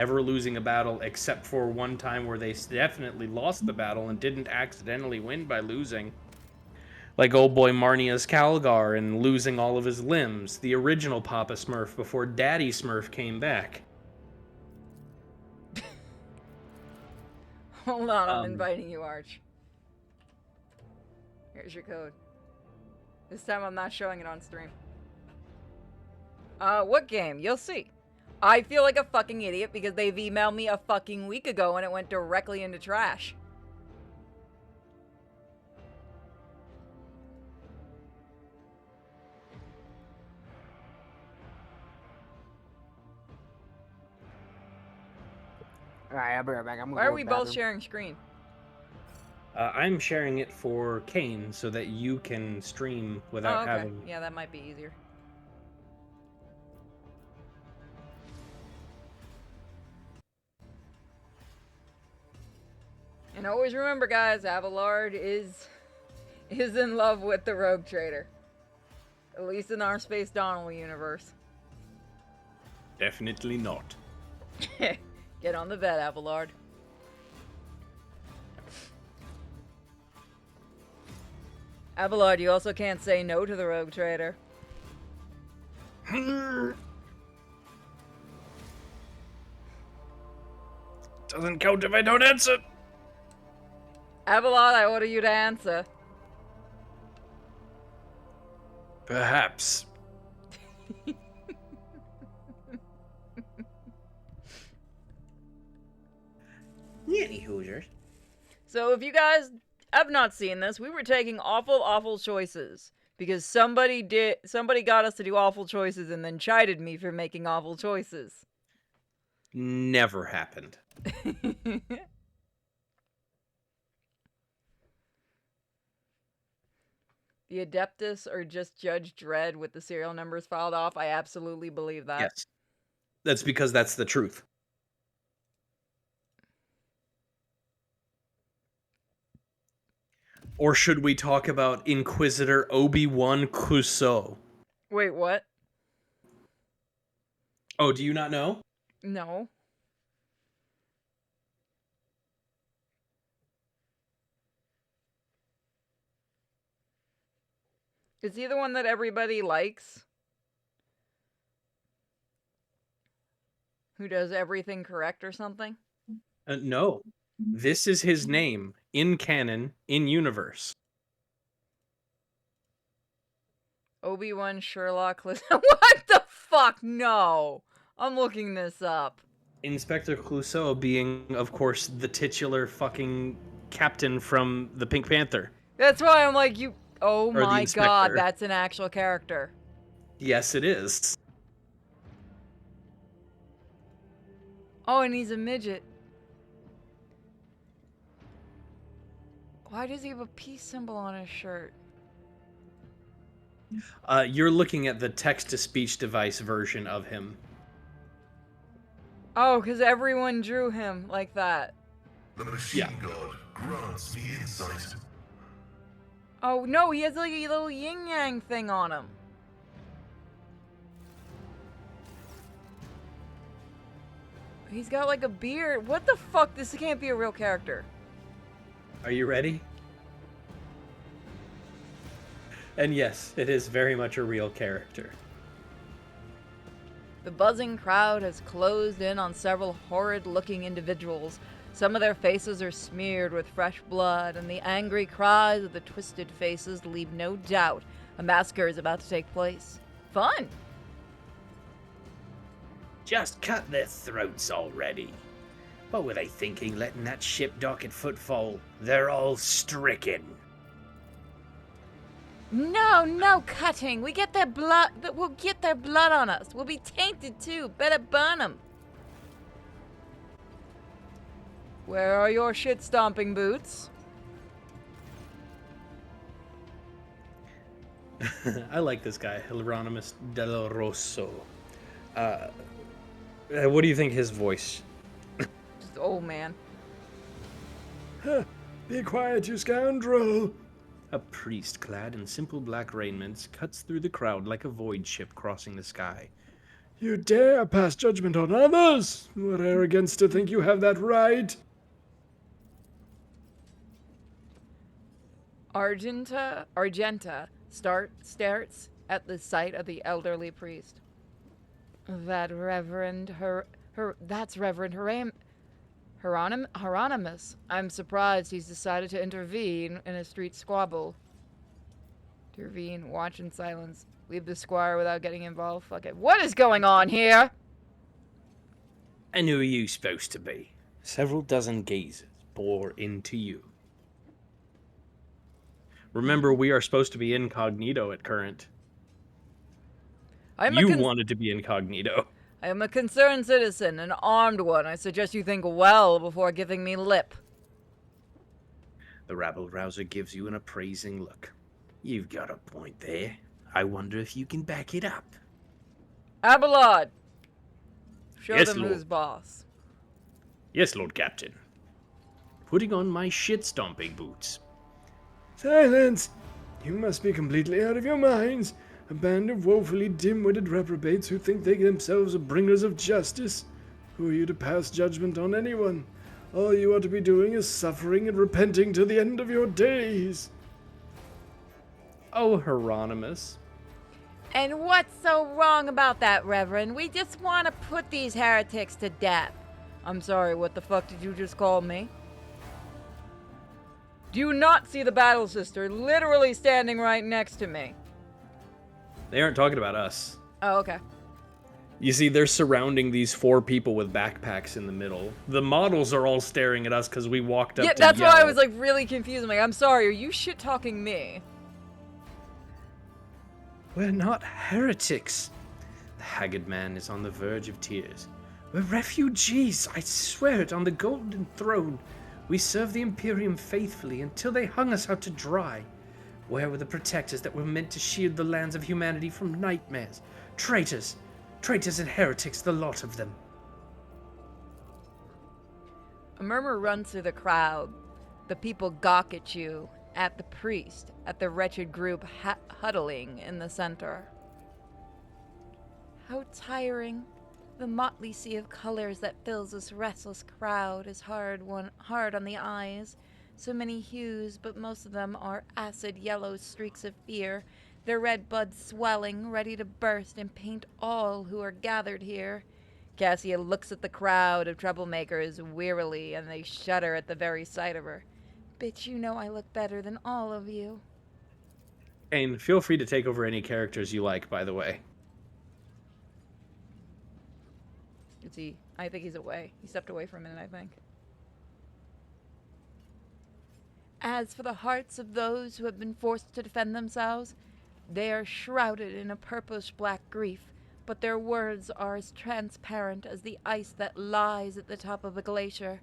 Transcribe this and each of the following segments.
ever losing a battle except for one time where they definitely lost the battle and didn't accidentally win by losing. Like old boy Marnia's Calgar and losing all of his limbs, the original Papa Smurf before Daddy Smurf came back. Hold on, I'm Um, inviting you, Arch. Here's your code. This time I'm not showing it on stream. What game? You'll see. I feel like a fucking idiot because they've emailed me a fucking week ago and it went directly into trash. Alright, I'll be right back. I'm gonna Why go are to we the both bathroom. sharing screen? I'm sharing it for Kane so that you can stream without Oh, okay. having. Yeah, that might be easier. And always remember, guys, Abelard is in love with the Rogue Trader. At least in our Space Donald universe. Definitely not. Get on the bed, Abelard. Abelard, you also can't say no to the Rogue Trader. Doesn't count if I don't answer. Abelard, I order you to answer. Perhaps. Any Hoosiers. So if you guys have not seen this, we were taking awful choices. Because somebody got us to do awful choices and then chided me for making awful choices. Never happened. The Adeptus or just Judge Dredd with the serial numbers filed off, I absolutely believe that. Yes. That's because that's the truth. Or should we talk about Inquisitor Obi-Wan Clouseau? Wait, what? Oh, do you not know? No. Is he the one that everybody likes? Who does everything correct or something? No. This is his name in canon, in universe. Obi-Wan Sherlock. What the fuck? No. I'm looking this up. Inspector Clouseau being, of course, the titular fucking captain from the Pink Panther. That's why I'm like, you. Oh Or the my god, inspector. that's an actual character. Yes, it is. Oh, and he's a midget. Why does he have a peace symbol on his shirt? You're looking at the text-to-speech device version of him. Oh, because everyone drew him like that. The machine god grants me insight. Oh, no, he has like a little yin-yang thing on him. He's got like a beard. What the fuck? This can't be a real character. Are you ready? And yes, it is very much a real character. The buzzing crowd has closed in on several horrid-looking individuals. Some of their faces are smeared with fresh blood, and the angry cries of the twisted faces leave no doubt a massacre is about to take place. Fun! Just cut their throats already. What were they thinking, letting that ship dock at Footfall? They're all stricken. No cutting. We get their blood. We'll get their blood on us. We'll be tainted too. Better burn them. Where are your shit-stomping boots? I like this guy, Hieronymus Del Rosso. What do you think his voice? Just old man. Be quiet, you scoundrel! A priest clad in simple black raiments cuts through the crowd like a void ship crossing the sky. You dare pass judgment on others? What arrogance to think you have that right! Argenta stares at the sight of the elderly priest. That's Reverend Hieronymus. I'm surprised he's decided to intervene in a street squabble. Intervene, watch in silence. Leave the squire without getting involved. Fuck it. What is going on here? And who are you supposed to be? Several dozen gazes bore into you. Remember, we are supposed to be incognito at current. You wanted to be incognito. I am a concerned citizen, an armed one. I suggest you think well before giving me lip. The rabble-rouser gives you an appraising look. You've got a point there. I wonder if you can back it up. Abelard! Show Yes, them Lord. who's boss. Yes, Lord Captain. Putting on my shit-stomping boots. Silence! You must be completely out of your minds. A band of woefully dim-witted reprobates who think they themselves are bringers of justice. Who are you to pass judgment on anyone? All you ought to be doing is suffering and repenting to the end of your days. Oh, Hieronymus. And what's so wrong about that, Reverend? We just want to put these heretics to death. I'm sorry, what the fuck did you just call me? Do you not see the battle sister literally standing right next to me? They aren't talking about us. Oh, okay. You see, they're surrounding these 4 people with backpacks in the middle. The models are all staring at us because we walked up to that's yell. why I was like really confused. I'm like, I'm sorry, are you shit-talking me? We're not heretics. The haggard man is on the verge of tears. We're refugees, I swear it, on the golden throne. We served the Imperium faithfully until they hung us out to dry. Where were the protectors that were meant to shield the lands of humanity from nightmares? Traitors. Traitors and heretics, the lot of them. A murmur runs through the crowd. The people gawk at you, at the priest, at the wretched group huddling in the center. How tiring. The motley sea of colors that fills this restless crowd is hard on the eyes. So many hues, but most of them are acid yellow streaks of fear, their red buds swelling, ready to burst and paint all who are gathered here. Cassia looks at the crowd of troublemakers wearily, and they shudder at the very sight of her. Bitch, you know I look better than all of you. And feel free to take over any characters you like, by the way. Is he? I think he's away. He stepped away for a minute, I think. As for the hearts of those who have been forced to defend themselves, they are shrouded in a purplish black grief, but their words are as transparent as the ice that lies at the top of a glacier.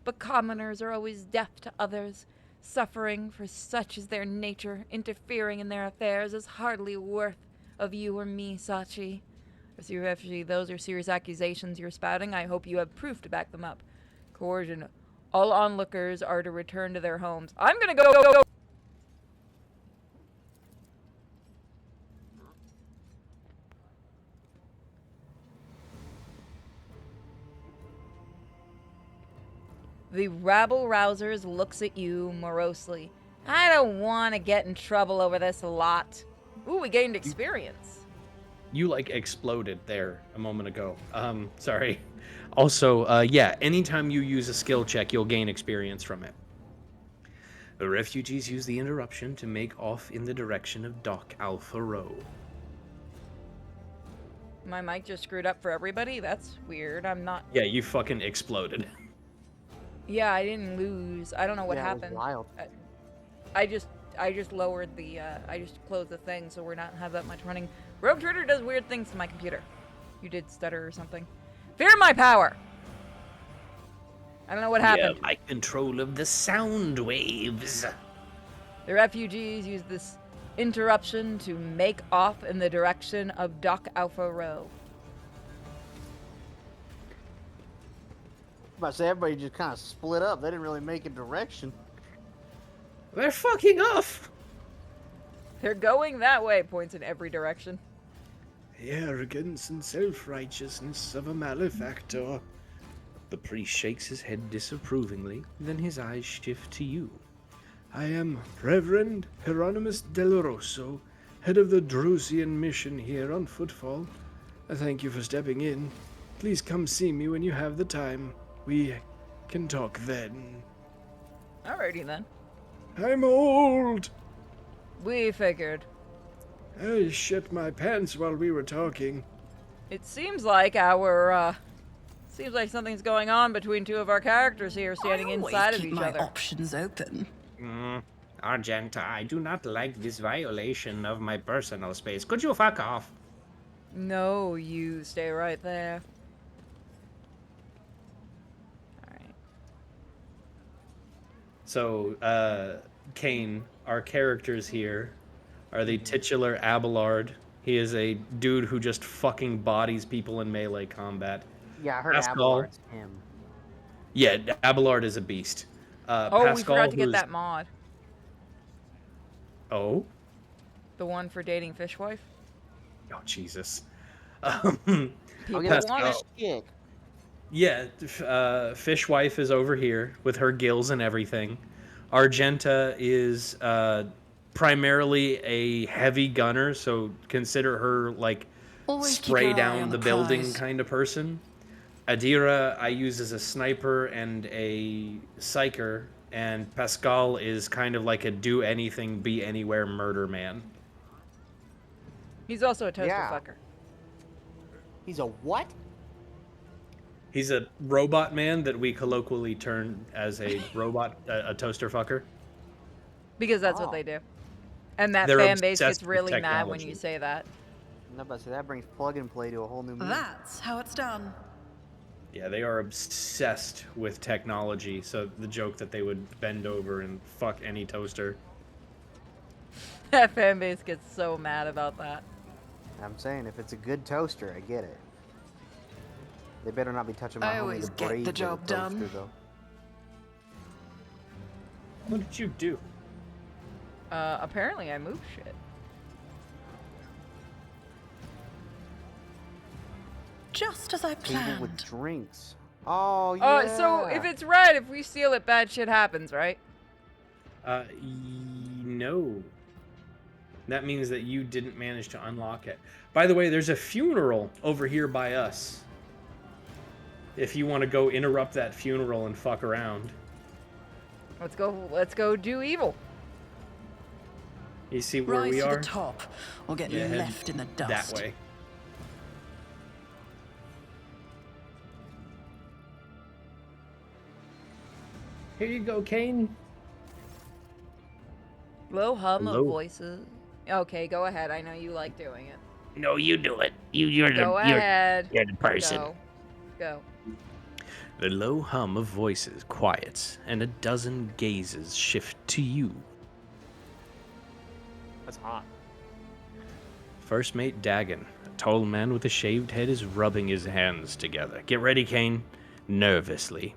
But commoners are always deaf to others. Suffering, for such is their nature, interfering in their affairs is hardly worth of you or me, Sachi. If those are serious accusations you're spouting, I hope you have proof to back them up. Coercion. All onlookers are to return to their homes. I'm gonna go. The rabble-rousers looks at you morosely. I don't want to get in trouble over this a lot. Ooh, we gained experience. You, like, exploded there a moment ago. Sorry. Also, yeah, anytime you use a skill check, you'll gain experience from it. The refugees use the interruption to make off in the direction of Dock Alpha Row. My mic just screwed up for everybody? That's weird. I'm not... Yeah, you fucking exploded. Yeah, I didn't lose. I don't know what happened. It was wild. I just lowered the, I just closed the thing so we're not have that much running. Rogue Trader does weird things to my computer. You did stutter or something. Fear my power! I don't know what happened. Yeah, my control of the sound waves. The refugees use this interruption to make off in the direction of Dock Alpha Row. I'm about to say, everybody just kind of split up. They didn't really make a direction. They're fucking off. They're going that way, points in every direction. The arrogance and self-righteousness of a malefactor. The priest shakes his head disapprovingly, then his eyes shift to you. I am Reverend Hieronymus Del Rosso, head of the Drusian mission here on Footfall. I thank you for stepping in. Please come see me when you have the time. We can talk then. Alrighty then. I'm old. We figured. I shit my pants while we were talking. It seems like seems like something's going on between two of our characters here standing inside of each other. Options open. Argenta, I do not like this violation of my personal space. Could you fuck off? No, you stay right there. Alright. So, Kane, our characters here are the titular Abelard. He is a dude who just fucking bodies people in melee combat. Yeah, I heard Pascal. Abelard's him. Yeah, Abelard is a beast. Oh, we Pascal, forgot to get who's- that mod. Oh? The one for dating Fishwife. Oh, Jesus. I'll People get want a it. fish kick. Yeah, Fishwife is over here with her gills and everything. Argenta is primarily a heavy gunner, so consider her like Always keep spray your eye down on the the building prize. kind of person. Adira I use as a sniper and a psyker, and Pascal is kind of like a do anything, be anywhere murder man. He's also a toaster Yeah. fucker. He's a what? He's a robot man that we colloquially turn as a robot, a toaster fucker. Because that's what Oh. they do. And that They're fan base obsessed gets with really mad when technology. you say that. I'm about to say that brings plug and play to a whole new meaning. That's how it's done. Yeah, they are obsessed with technology, so the joke that they would bend over and fuck any toaster. That fan base gets so mad about that. I'm saying if it's a good toaster, I get it. They better not be touching my I homie always the get the braid job with a toaster, done. though. What did you do? Apparently I move shit. Just as I Table with planned. drinks. Oh, yeah. So if it's red, if we steal it, bad shit happens, right? No. That means that you didn't manage to unlock it. By the way, there's a funeral over here by us. If you want to go interrupt that funeral and fuck around. Let's go do evil. You see where Rise we to are? the top, or get Yeah, head left in the dust. That way. Here you go, Kane. Low hum Hello? of voices. Okay, go ahead. I know you like doing it. No, you do it. You're Go ahead. the person. Go. The low hum of voices quiets, and a dozen gazes shift to you. That's hot. First mate Dagon, a tall man with a shaved head, is rubbing his hands together. Get ready, Kane. Nervously.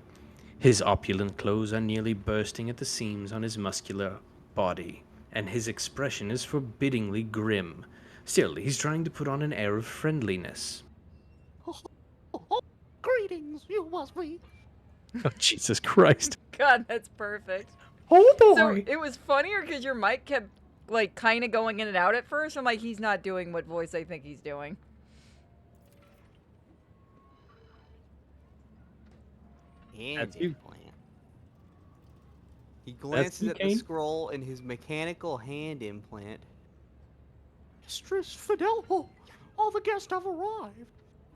His opulent clothes are nearly bursting at the seams on his muscular body, and his expression is forbiddingly grim. Still, he's trying to put on an air of friendliness. Greetings, you must be. Oh, Jesus Christ. God, that's perfect. Oh, boy. So it was funnier because your mic kept like kind of going in and out at first. I'm like, he's not doing what voice I think he's doing. Hand That's you. implant. He glances you, at the Kane? scroll in his mechanical hand implant. Mistress Fidelho, all the guests have arrived.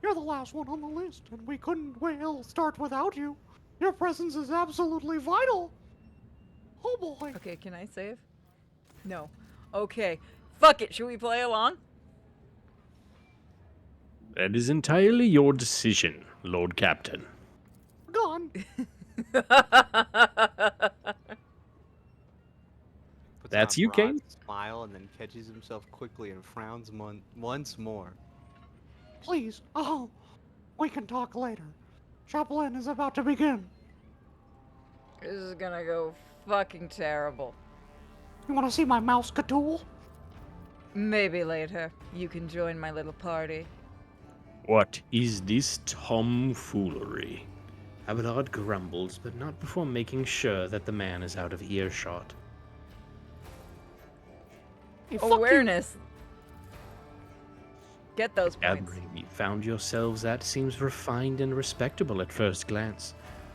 You're the last one on the list, and we couldn't, well, start without you. Your presence is absolutely vital. Oh boy. Okay, can I save? No. Okay. Fuck it. Should we play along? That is entirely your decision, Lord Captain. Gone. That's you, Kane? Smile and then catches himself quickly and frowns once more. Please, we can talk later. Chaplain is about to begin. This is gonna go fucking terrible. You want to see my mouse catool? Maybe later. You can join my little party. What is this tomfoolery? Abelard grumbles, but not before making sure that the man is out of earshot. Hey, fuck you. Awareness. Get those points. Gathering you found yourselves at seems refined and respectable at first glance.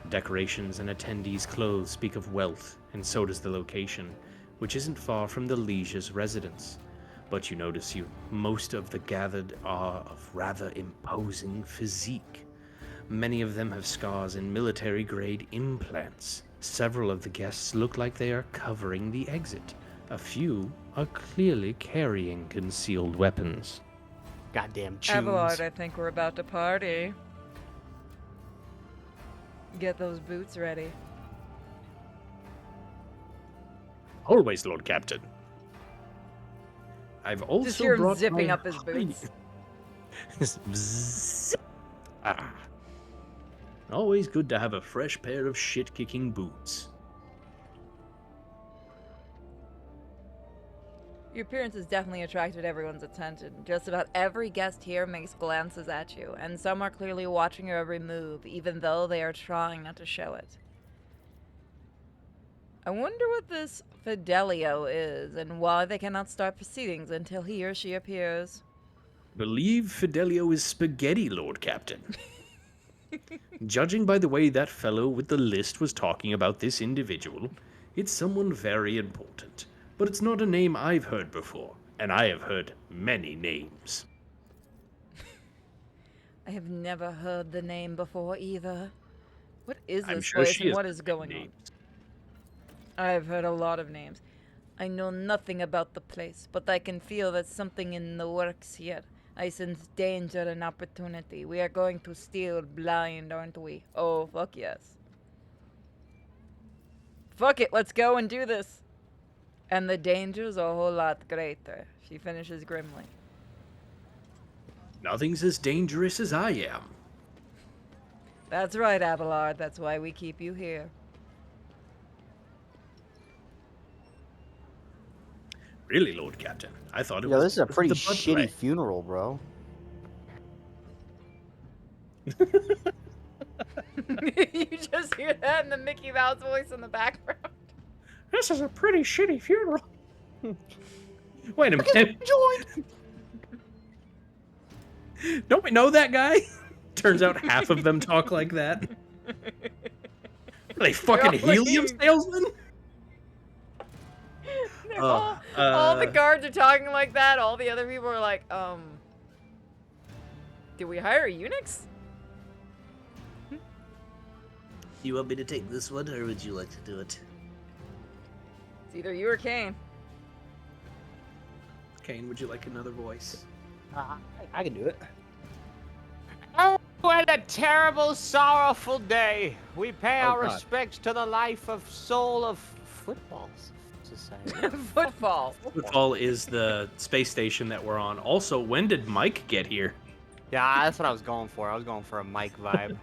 Decorations and attendees' clothes speak of wealth, and so does the location, which isn't far from the liege's residence. But you notice most of the gathered are of rather imposing physique. Many of them have scars and military-grade implants. Several of the guests look like they are covering the exit. A few are clearly carrying concealed weapons. Goddamn tunes. Abelard, I think we're about to party. Get those boots ready. Always, Lord Captain. I've also Just hear him brought zipping my up his boots. Bzzz. Ah. Always good to have a fresh pair of shit-kicking boots. Your appearance has definitely attracted everyone's attention. Just about every guest here makes glances at you, and some are clearly watching your every move, even though they are trying not to show it. I wonder what this Fidelio is, and why they cannot start proceedings until he or she appears. Believe Fidelio is spaghetti, Lord Captain. Judging by the way that fellow with the list was talking about this individual, it's someone very important. But it's not a name I've heard before, and I have heard many names. I have never heard the name before either. What is I'm this sure place she and has what is heard going names. on? I've heard a lot of names. I know nothing about the place, but I can feel that something in the works here. I sense danger and opportunity. We are going to steal blind, aren't we? Oh, fuck yes. Fuck it, let's go and do this. And the danger's a whole lot greater, she finishes grimly. Nothing's as dangerous as I am. That's right, Abelard. That's why we keep you here. Really, Lord Captain? I thought it Yo, was this is a because of pretty the butt shitty play. funeral, bro. You just hear that in the Mickey Mouse voice in the background. This is a pretty shitty funeral. Wait a minute. Don't we know that guy? Turns out half of them talk like that. Are they fucking They're all helium like- salesmen? All the guards are talking like that. All the other people are like, did we hire eunuchs? You want me to take this one, or would you like to do it? It's either you or Kane. Kane, would you like another voice? I can do it. Oh, what a terrible, sorrowful day. We pay our God. respects to the life of soul of footballs society. Footfall. Football is the space station that we're on. Also, when did Mike get here? Yeah, that's what I was going for. I was going for a Mike vibe.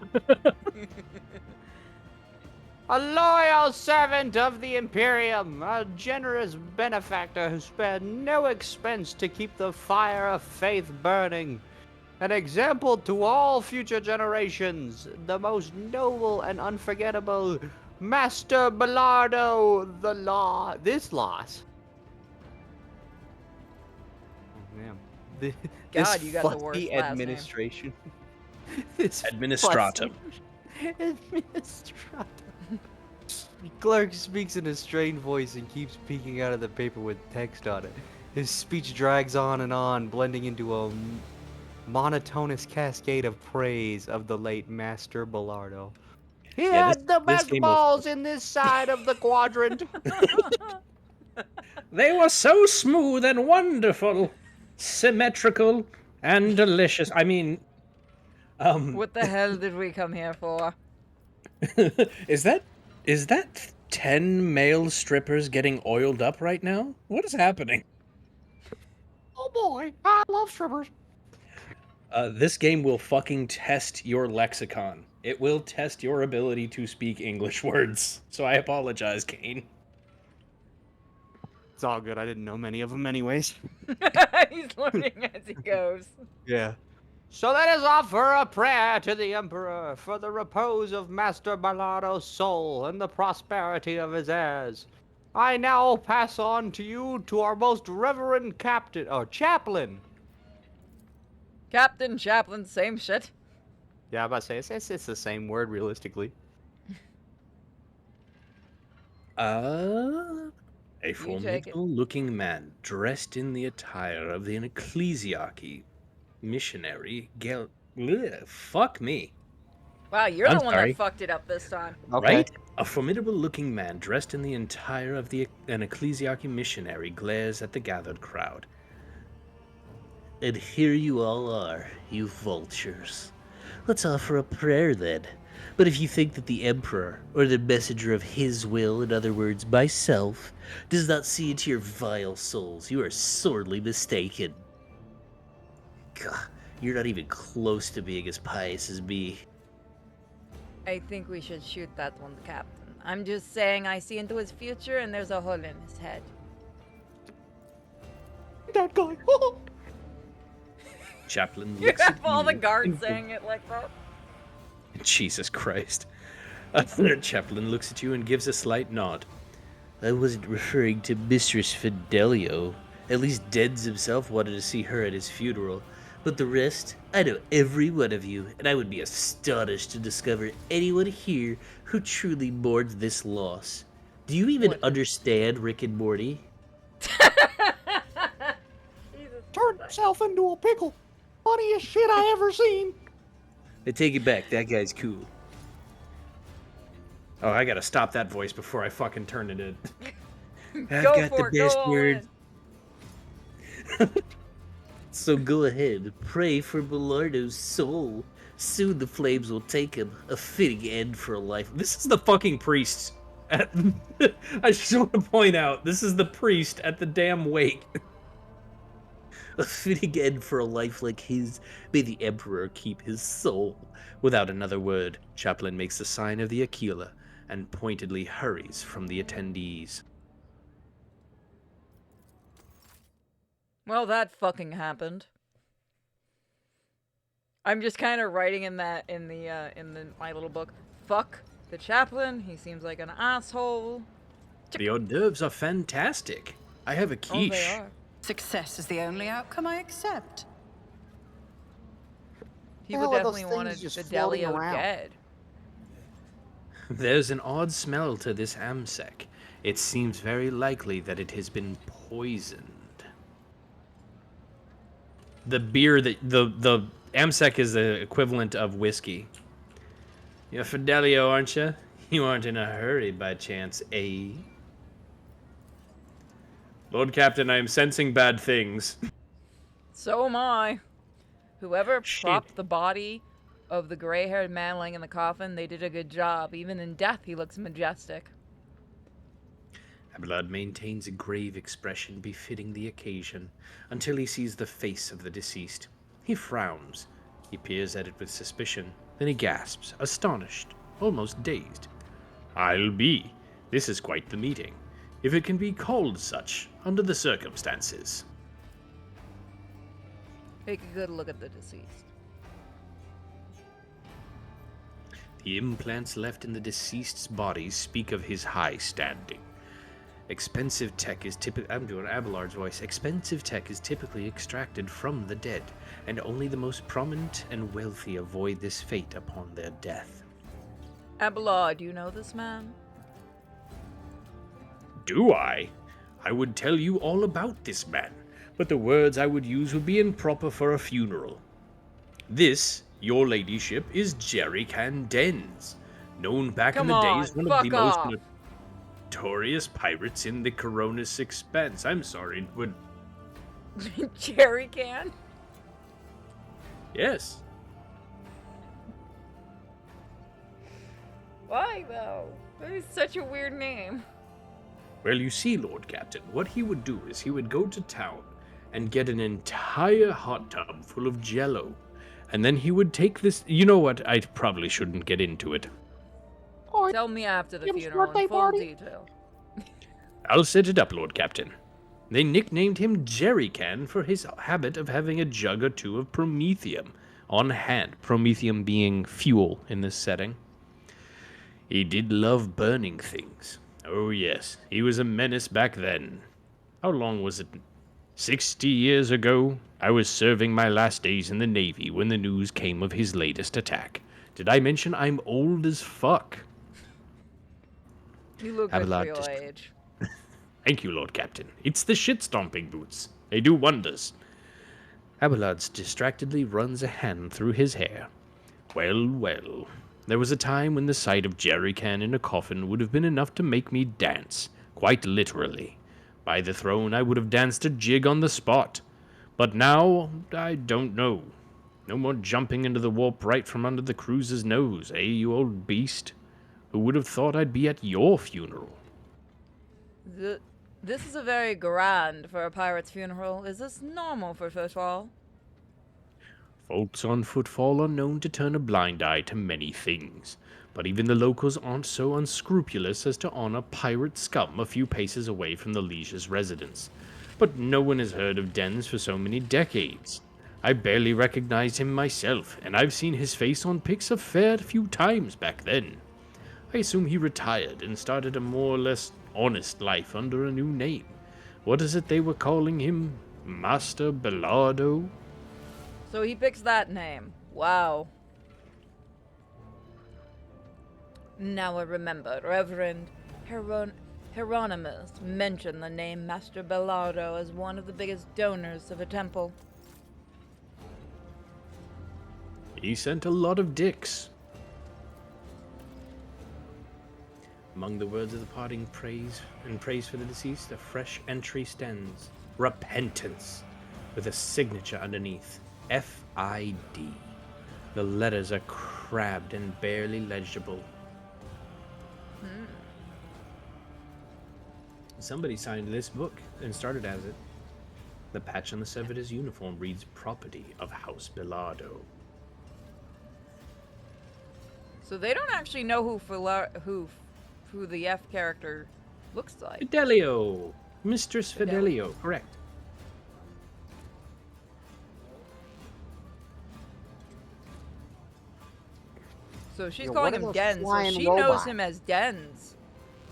A loyal servant of the Imperium, a generous benefactor who spared no expense to keep the fire of faith burning. An example to all future generations, the most noble and unforgettable Master Bellardo this loss. Oh, man. God, you got the worst fluffy last name. administration. This Administratum. Administratum. Clark speaks in a strained voice and keeps peeking out of the paper with text on it. His speech drags on, blending into a monotonous cascade of praise of the late Master Bellardo. He Yeah, had the this best game was- balls in this side of the quadrant. They were so smooth and wonderful, symmetrical and delicious. I mean, What the hell did we come here for? is that 10 male strippers getting oiled up right now? What is happening? Oh boy, I love strippers. This game will fucking test your lexicon. It will test your ability to speak English words. So I apologize, Kane. It's all good. I didn't know many of them anyways. He's learning as he goes. Yeah. So let us offer a prayer to the Emperor for the repose of Master Ballardo's soul and the prosperity of his heirs. I now pass on to you to our most reverend captain, or chaplain. Captain, chaplain, same shit. Yeah, I'm about to say, it's the same word, realistically. A take it. formidable-looking man dressed in the attire of an ecclesiarchy missionary. Fuck me. Wow, you're I'm the one sorry. that fucked it up this time. Okay. Right? A formidable-looking man dressed in the attire of an ecclesiarchy missionary glares at the gathered crowd. And here you all are, you vultures. Let's offer a prayer then. But if you think that the Emperor, or the messenger of his will, in other words, myself, does not see into your vile souls, you are sorely mistaken. God, you're not even close to being as pious as me. I think we should shoot that one, Captain. I'm just saying I see into his future and there's a hole in his head. That guy. Chaplain You looks have at all the you guards and- saying it like that. Jesus Christ. Chaplain looks at you and gives a slight nod. I wasn't referring to Mistress Fidelio. At least Dens himself wanted to see her at his funeral. But the rest, I know every one of you, and I would be astonished to discover anyone here who truly mourns this loss. Do you even What? understand Rick and Morty? Turned himself into a pickle. Funniest shit I ever seen. I take it back, that guy's cool. Oh, I gotta stop that voice before I fucking turn it in. I've Go got for the it, best go all word. in. So go ahead, pray for Bellardo's soul. Soon the flames will take him. A fitting end for a life. This is the fucking priest. I just want to point out, this is the priest at the damn wake. A fitting end for a life like his. May the Emperor keep his soul. Without another word, Chaplain makes the sign of the Aquila and pointedly hurries from the attendees. Well, that fucking happened. I'm just kind of writing in my little book. Fuck the chaplain. He seems like an asshole. The hors d'oeuvres are fantastic. I have a Oh, quiche. they are. Success is the only outcome I accept. People hell are those definitely wanted things just floating Fidelio around? dead. There's an odd smell to this amsec. It seems very likely that it has been poisoned. The beer that the amsec is the equivalent of whiskey. You're Fidelio, aren't you? You aren't in a hurry by chance, eh? Lord Captain, I am sensing bad things. So am I. Whoever Shit. propped the body of the gray-haired man laying in the coffin, they did a good job. Even in death, he looks majestic. Abelard maintains a grave expression befitting the occasion until he sees the face of the deceased. He frowns. He peers at it with suspicion. Then he gasps, astonished, almost dazed. I'll be. This is quite the meeting, if it can be called such under the circumstances. Take a good look at the deceased. The implants left in the deceased's body speak of his high standing. Expensive tech is typically... I'm doing Abelard's voice. Expensive tech is typically extracted from the dead, and only the most prominent and wealthy avoid this fate upon their death. Abelard, do you know this man? Do I? I would tell you all about this man, but the words I would use would be improper for a funeral. This, your ladyship, is Jerry Candens, known back Come in the on, days one fuck of the most off. notorious pirates in the Coronis Expanse. I'm sorry, would... Jerry can? Yes. Why, though? That is such a weird name. Well, you see, Lord Captain, what he would do is he would go to town and get an entire hot tub full of Jell-O. And then he would take this... You know what? I probably shouldn't get into it. Oh, Tell me after the Jim's funeral birthday in full party? detail. I'll set it up, Lord Captain. They nicknamed him Jerrycan for his habit of having a jug or two of promethium on hand, promethium being fuel in this setting. He did love burning things. Oh yes, he was a menace back then. How long was it? 60 years ago, I was serving my last days in the Navy when the news came of his latest attack. Did I mention I'm old as fuck? You look good for Abelard your just- age. Thank you, Lord Captain. It's the shit-stomping boots. They do wonders. Abelard distractedly runs a hand through his hair. Well, well. There was a time when the sight of Jerrycan in a coffin would have been enough to make me dance, quite literally. By the throne, I would have danced a jig on the spot. But now, I don't know. No more jumping into the warp right from under the cruiser's nose, eh, you old beast? Who would have thought I'd be at your funeral? This is a very grand for a pirate's funeral. Is this normal for Footfall? Folks on Footfall are known to turn a blind eye to many things, but even the locals aren't so unscrupulous as to honor pirate scum a few paces away from the Liege's residence. But no one has heard of Dens for so many decades. I barely recognized him myself, and I've seen his face on pics a fair few times back then. I assume he retired and started a more or less honest life under a new name. What is it they were calling him? Master Bellardo? So he picks that name. Wow. Now I remember, Reverend Hieronymus mentioned the name Master Bellardo as one of the biggest donors of a temple. He sent a lot of dicks. Among the words of the parting praise for the deceased, a fresh entry stands. Repentance, with a signature underneath. F.I.D. The letters are crabbed and barely legible. Somebody signed this book and started as it. The patch on the servitor's uniform reads property of House Bellardo. So they don't actually know who the F character looks like. Fidelio! Mistress Fidelio, correct. So she's Yeah, calling what are him those Dens, so flying she knows robots? him as Dens.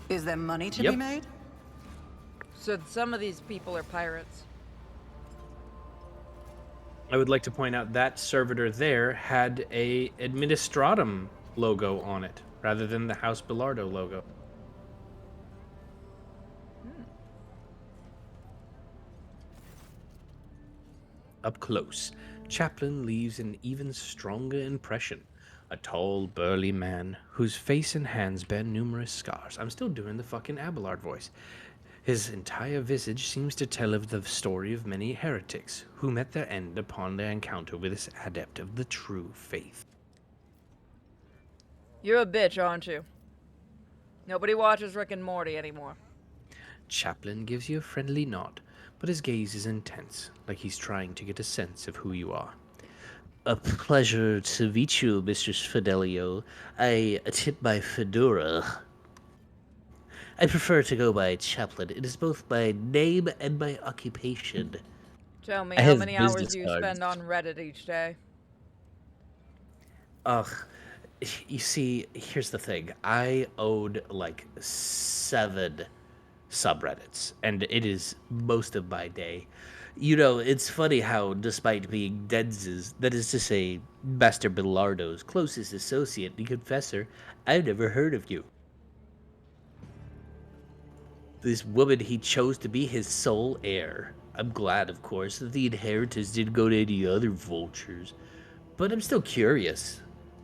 Is there money to Yep. be made? So some of these people are pirates. I would like to point out that servitor there had a Administratum logo on it, rather than the House Bellardo logo. Up close, Chaplin leaves an even stronger impression. A tall, burly man whose face and hands bear numerous scars. I'm still doing the fucking Abelard voice. His entire visage seems to tell of the story of many heretics who met their end upon their encounter with this adept of the true faith. You're a bitch, aren't you? Nobody watches Rick and Morty anymore. Chaplin gives you a friendly nod, but his gaze is intense, like he's trying to get a sense of who you are. A pleasure to meet you, Mistress Fidelio. I tip my fedora. I prefer to go by Chaplain. It is both my name and my occupation. Tell me, I how have many hours business do you cards. spend on Reddit each day? Ugh. You see, here's the thing. I own like 7 subreddits, and it is most of my day. You know, it's funny how, despite being Dens's, that is to say, Master Bellardo's closest associate and confessor, I've never heard of you. This woman he chose to be his sole heir. I'm glad, of course, that the inheritance didn't go to any other vultures. But I'm still curious.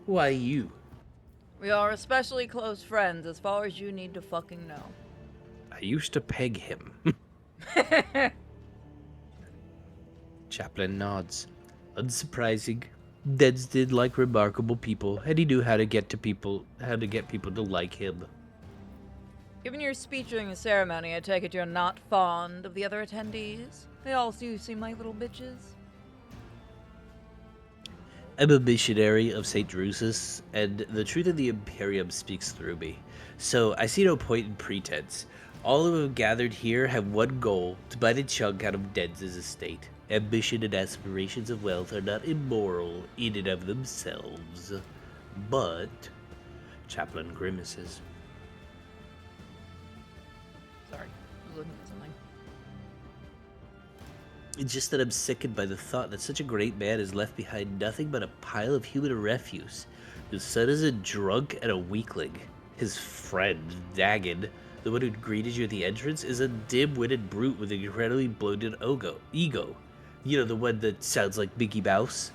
Why you? We are especially close friends as far as you need to fucking know. I used to peg him. Chaplin nods. Unsurprising. Dens did like remarkable people, and he knew how to get people to like him. Given your speech during the ceremony, I take it you're not fond of the other attendees? They all do seem like little bitches. I'm a missionary of St. Drusus, and the truth of the Imperium speaks through me. So I see no point in pretense. All who have gathered here have one goal, to bite a chunk out of Dens' estate. Ambition and aspirations of wealth are not immoral in and of themselves. But... Chaplain grimaces. Sorry, I was looking at something. It's just that I'm sickened by the thought that such a great man has left behind nothing but a pile of human refuse. His son is a drunk and a weakling. His friend, Dagon, the one who greeted you at the entrance, is a dim-witted brute with an incredibly bloated ego. You know, the one that sounds like Mickey Mouse?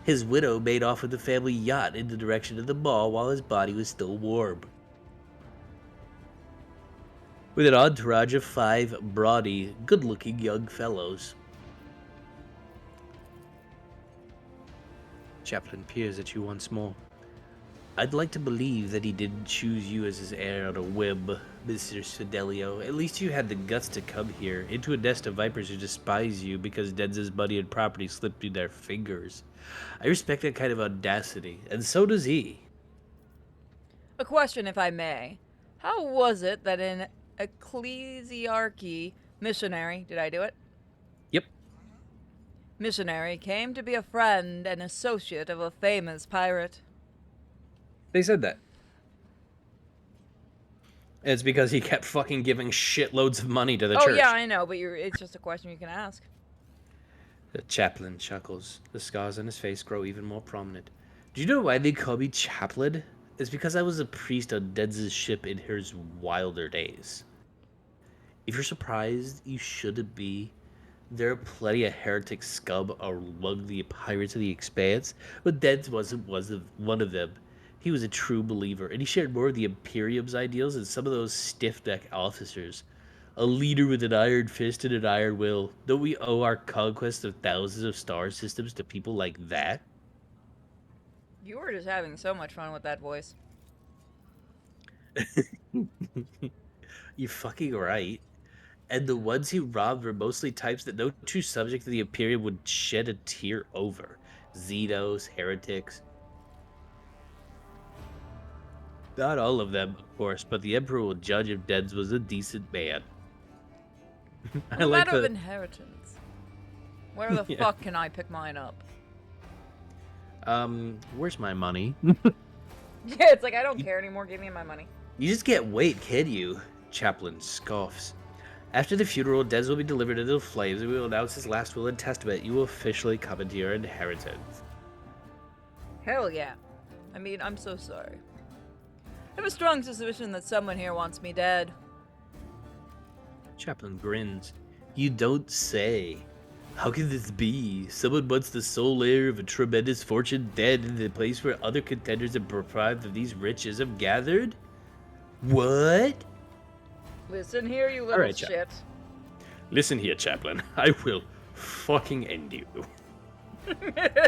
His widow made off with the family yacht in the direction of the mall while his body was still warm. With an entourage of 5 brawny, good-looking young fellows. Chaplain peers at you once more. I'd like to believe that he didn't choose you as his heir on a whim, Mr. Fidelio. At least you had the guts to come here, into a nest of vipers who despise you because Dens' money and property slipped through their fingers. I respect that kind of audacity, and so does he. A question, if I may. How was it that an ecclesiarchy missionary, did I do it? Yep. Missionary came to be a friend and associate of a famous pirate? They said that. It's because he kept fucking giving shitloads of money to the church. Oh yeah, I know, but it's just a question you can ask. The chaplain chuckles. The scars on his face grow even more prominent. Do you know why they call me chaplain? It's because I was a priest on Dens' ship in his wilder days. If you're surprised, you shouldn't be. There are plenty of heretic scum among the pirates of the Expanse, but Dens wasn't one of them. He was a true believer, and he shared more of the Imperium's ideals than some of those stiff-necked officers. A leader with an iron fist and an iron will. Don't we owe our conquest of thousands of star systems to people like that? You were just having so much fun with that voice. You're fucking right. And the ones he robbed were mostly types that no true subject of the Imperium would shed a tear over. Xenos, heretics. Not all of them, of course, but the Emperor will judge if Dens was a decent man. A matter of inheritance. Where the fuck can I pick mine up? Where's my money? Yeah, it's like, I don't care anymore, give me my money. You just can't wait, can you? Chaplain scoffs. After the funeral, Dens will be delivered into the flames, and we will announce his last will and testament. You will officially come into your inheritance. Hell yeah. I mean, I'm so sorry. I have a strong suspicion that someone here wants me dead. Chaplain grins. You don't say. How can this be? Someone wants the sole heir of a tremendous fortune dead in the place where other contenders and deprived of these riches have gathered? What? Listen here, you little right, shit. Listen here, Chaplain. I will fucking end you.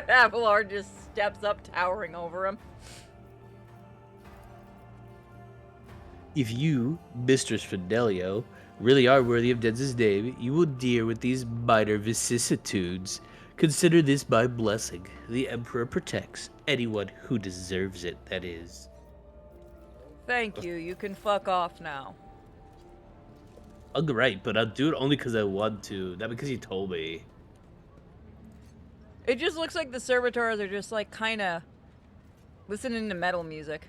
Abelard just steps up, towering over him. If you, Mistress Fidelio, really are worthy of Dens' name, you will deal with these minor vicissitudes. Consider this my blessing. The Emperor protects anyone who deserves it, that is. Thank you. You can fuck off now. Right, but I'll do it only because I want to, not because you told me. It just looks like the servitors are just like kind of listening to metal music.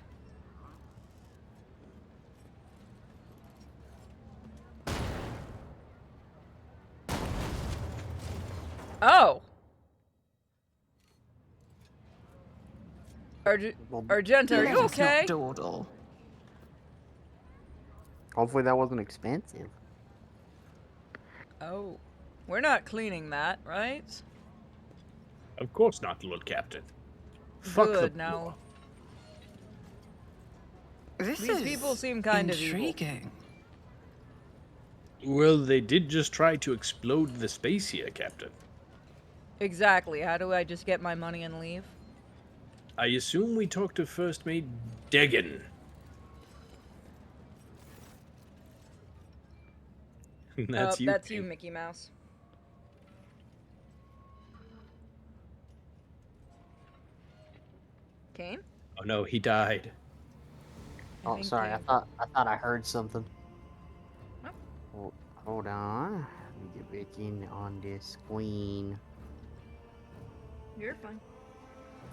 Oh. Argenta, are you okay? Hopefully that wasn't expensive. Oh. We're not cleaning that, right? Of course not, Lord Captain. Fuck Good, the now. This These is people seem kind of evil. intriguing. Well, they did just try to explode the space here, Captain. Exactly. How do I just get my money and leave? I assume we talked to First Mate Dagon. That's you. That's you, Mickey Mouse. Kane? Oh no, he died. Oh, think sorry. I Kane- thought I heard something. Hold on. Let me get back in on this queen. You're fine.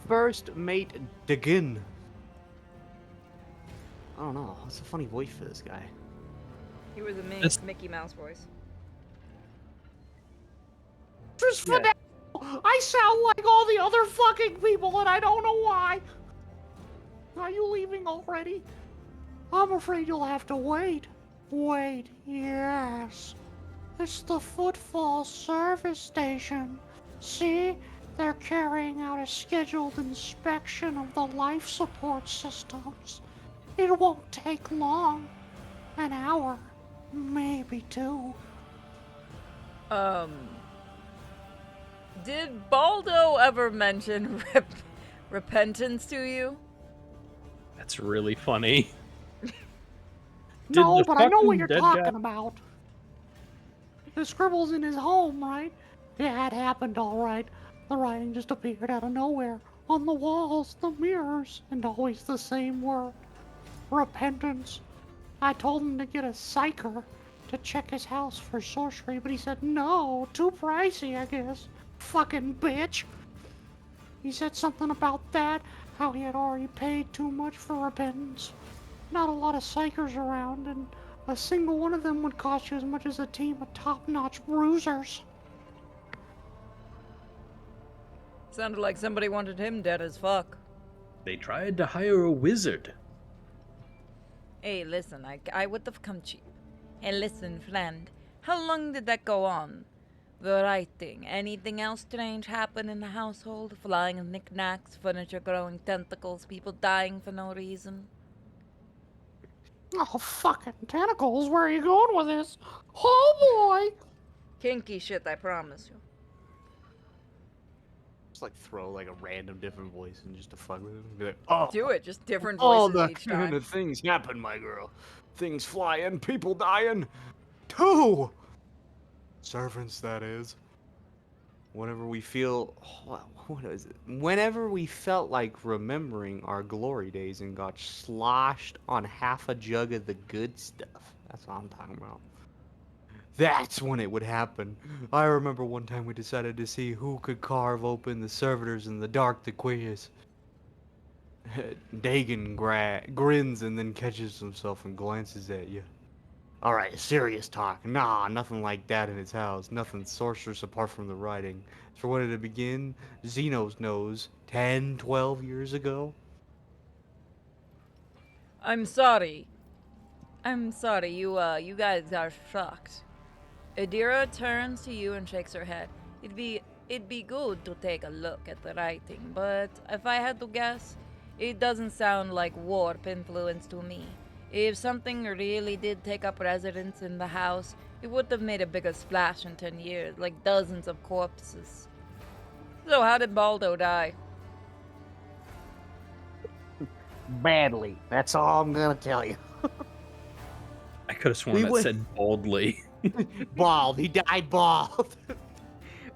First mate Degin. I don't know. What's a funny voice for this guy? You were the It's- Mickey Mouse voice. Just for that, I sound like all the other fucking people, and I don't know why. Are you leaving already? I'm afraid you'll have to wait. Wait, yes. It's the Footfall Service Station. See? They're carrying out a scheduled inspection of the life support systems. It won't take long. An hour. Maybe 2. Did Baldo ever mention repentance to you? That's really funny. No, the but I know what fucking you're dead talking guy- about. The scribbles in his home, right? Yeah, it happened all right. The writing just appeared out of nowhere. On the walls, the mirrors, and always the same word. Repentance. I told him to get a psyker to check his house for sorcery, but he said no, too pricey, I guess. Fucking bitch. He said something about that, how he had already paid too much for repentance. Not a lot of psychers around, and a single one of them would cost you as much as a team of top-notch bruisers. Sounded like somebody wanted him dead as fuck. They tried to hire a wizard. Hey, listen, I would have come cheap. Hey, listen, friend. How long did that go on? The writing. Anything else strange happen in the household? Flying knickknacks, furniture growing tentacles, people dying for no reason? Oh, fucking tentacles, where are you going with this? Oh boy! Kinky shit, I promise you. Just like throw like a random different voice and just to fuck with him. Be like, oh, Do it, just different all voices the each kind time. of things happen, my girl. Things flying, people dying. 2 servants, that is. Whenever we feel, what is it? Whenever we felt like remembering our glory days and got sloshed on half a jug of the good stuff. That's what I'm talking about. That's when it would happen. I remember one time we decided to see who could carve open the servitors in the dark the quickest. Dagon grins and then catches himself and glances at you. Alright, serious talk. Nah, nothing like that in his house. Nothing sorcerous apart from the writing. So when did it begin? Xenos knows. 10, 12 years ago? I'm sorry. I'm sorry, you guys are shocked. Adira turns to you and shakes her head. It'd be good to take a look at the writing, but if I had to guess, it doesn't sound like warp influence to me. If something really did take up residence in the house, it would have made a bigger splash in 10 years, like dozens of corpses. So how did Baldo die? Badly. That's all I'm gonna tell you. I could have sworn We that went- said boldly. Bald. He died bald.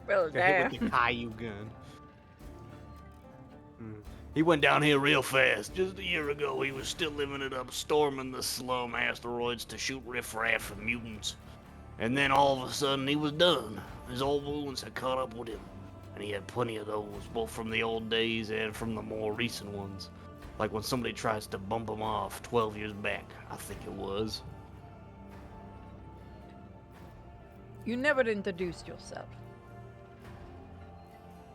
Well, Got hit with damn. the Caillou gun. He went down here real fast. Just a year ago, he was still living it up, storming the slum asteroids to shoot riffraff and mutants. And then all of a sudden, he was done. His old wounds had caught up with him. And he had plenty of those, both from the old days and from the more recent ones. Like when somebody tries to bump him off 12 years back, I think it was. You never introduced yourself.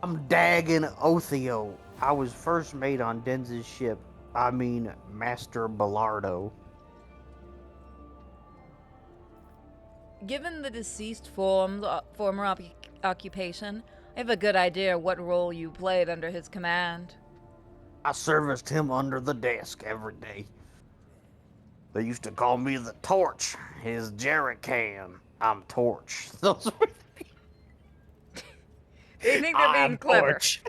I'm Dagon Othio. I was first mate on Denz's ship. I mean, Master Bellardo. Given the deceased former occupation, I have a good idea what role you played under his command. I serviced him under the desk every day. They used to call me the Torch, his jerry can. I'm Torch. Those were They think they're being clever. Torch.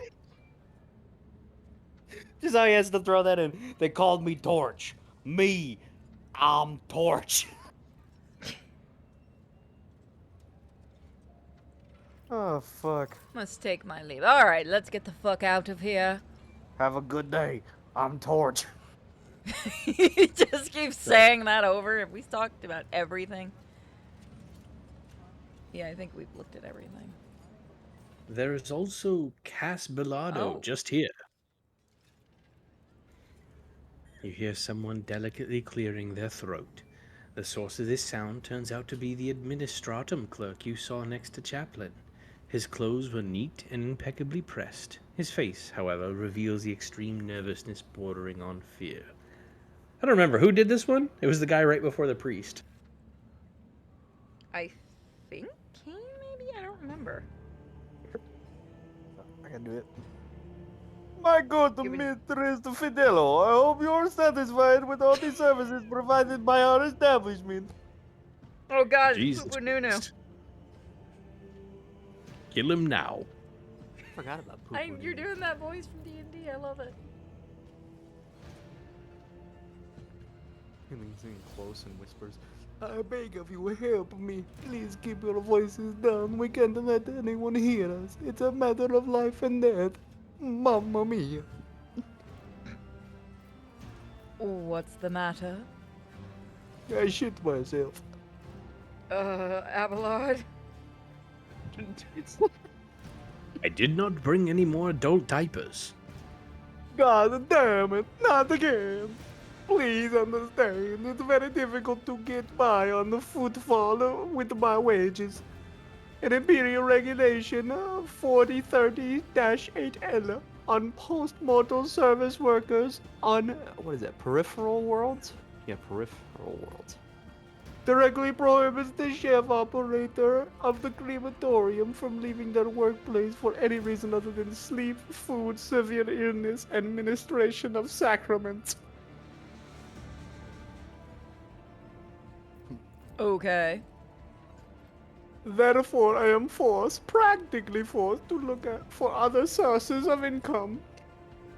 Just how he has to throw that in. They called me Torch. Me, I'm Torch. Oh, fuck. Must take my leave. Alright, let's get the fuck out of here. Have a good day. I'm Torch. He just keeps saying that over. We talked about everything. Yeah, I think we've looked at everything. There is also Cas Bellardo Oh. just here. You hear someone delicately clearing their throat. The source of this sound turns out to be the administratum clerk you saw next to Chaplin. His clothes were neat and impeccably pressed. His face, however, reveals the extreme nervousness bordering on fear. I don't remember. Who did this one? It was the guy right before the priest. I think Kane, maybe? I don't remember. I can do it. My good Give it- Mistress Fidelo, I hope you're satisfied with all the services provided by our establishment. Oh god, it's Jesus Poopa Nunu. Christ. Kill him now. Forgot about Poopa. You're doing that voice from D&D. I love it. He leans in close and whispers, I beg of you, help me. Please keep your voices down. We can't let anyone hear us. It's a matter of life and death. Mamma mia. What's the matter? I shit myself. Abelard? I did not bring any more adult diapers. God damn it, not again. Please understand, it's very difficult to get by on the footfall with my wages. An Imperial Regulation 4030-8L on post-mortal service workers on, what is that, peripheral worlds? Yeah, peripheral worlds. Directly prohibits the chef operator of the crematorium from leaving their workplace for any reason other than sleep, food, severe illness, and ministration of sacraments. Okay. Therefore, I am practically forced, to look for other sources of income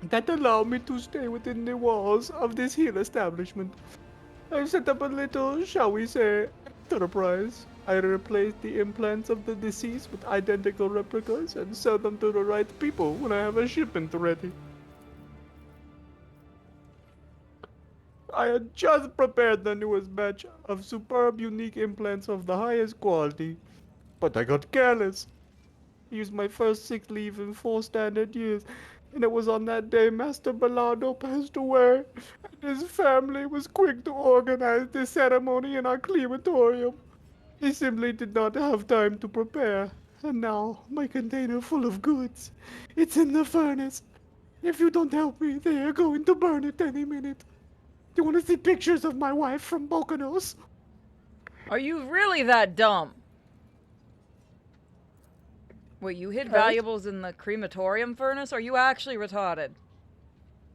that allow me to stay within the walls of this here establishment. I've set up a little, shall we say, enterprise. I replace the implants of the deceased with identical replicas and sell them to the right people when I have a shipment ready. I had just prepared the newest batch of superb, unique implants of the highest quality, but I got careless. I used my first sick leave in 4 standard years, and it was on that day Master Bellardo passed away, and his family was quick to organize the ceremony in our crematorium. He simply did not have time to prepare, and now my container full of goods. It's in the furnace. If you don't help me, they are going to burn it any minute. Do you want to see pictures of my wife from Bokanos? Are you really that dumb? Wait, you hid valuables in the crematorium furnace? Are you actually retarded?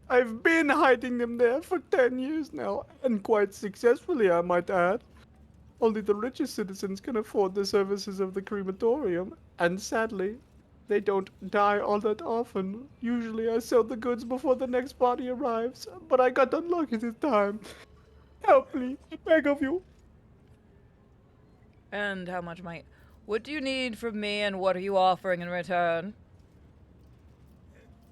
I've been hiding them there for 10 years now, and quite successfully, I might add. Only the richest citizens can afford the services of the crematorium, and sadly, they don't die all that often. Usually I sell the goods before the next body arrives, but I got unlucky this time. Help me, I beg of you. And how much might... What do you need from me, and what are you offering in return?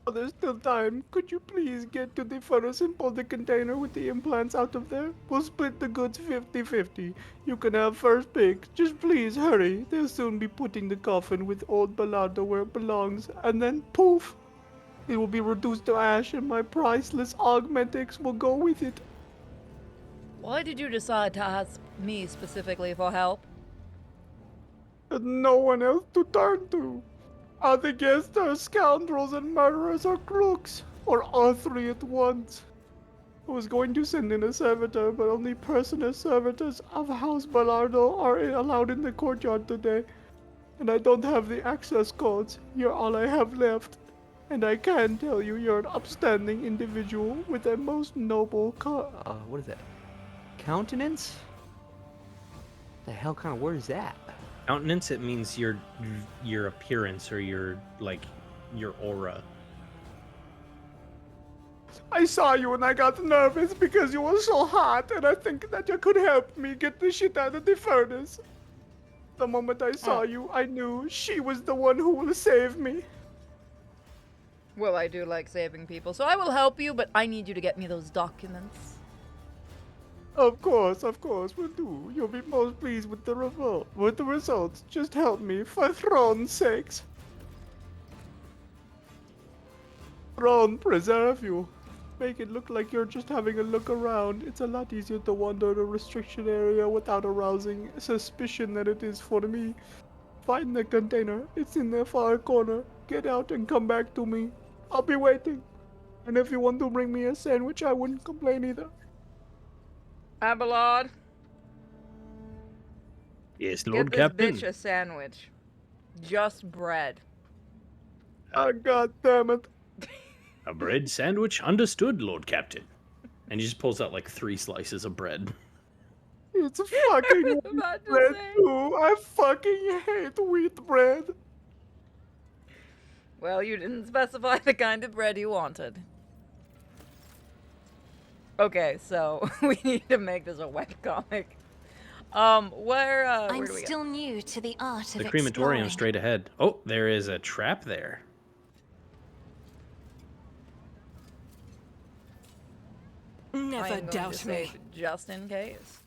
Oh, there's still time. Could you please get to the furnace and pull the container with the implants out of there? We'll split the goods 50-50. You can have first pick. Just please hurry. They'll soon be putting the coffin with old Bellardo where it belongs, and then poof! It will be reduced to ash, and my priceless augmentics will go with it. Why did you decide to ask me specifically for help? And no one else to turn to. Other guests are scoundrels and murderers or crooks, or all three at once. I was going to send in a servitor, but only personal servitors of House Bellardo are allowed in the courtyard today, and I don't have the access codes. You're all I have left, and I can tell you you're an upstanding individual with a most noble what is that? Countenance? The hell kind of word is that? Countenance, it means your appearance or your aura. I saw you and I got nervous because you were so hot, and I think that you could help me get the shit out of the furnace. The moment I saw you, I knew she was the one who will save me. Well, I do like saving people, so I will help you, but I need you to get me those documents. Of course, we'll do. You'll be most pleased with the results. Just help me, for throne's sakes. Throne, preserve you. Make it look like you're just having a look around. It's a lot easier to wander the restriction area without arousing suspicion than it is for me. Find the container. It's in the far corner. Get out and come back to me. I'll be waiting. And if you want to bring me a sandwich, I wouldn't complain either. Abelard, Yes, get Lord this Captain. bitch a sandwich. Just bread. God damn it. A bread sandwich? Understood, Lord Captain. And he just pulls out like 3 slices of bread. It's fucking was wheat about to bread say. too. I fucking hate wheat bread. Well, you didn't specify the kind of bread you wanted. Okay, so we need to make this a webcomic. Where I'm do we go? still new to the art of The crematorium exploring. straight ahead. Oh, there is a trap there. I Never am going to doubt save me. just in case.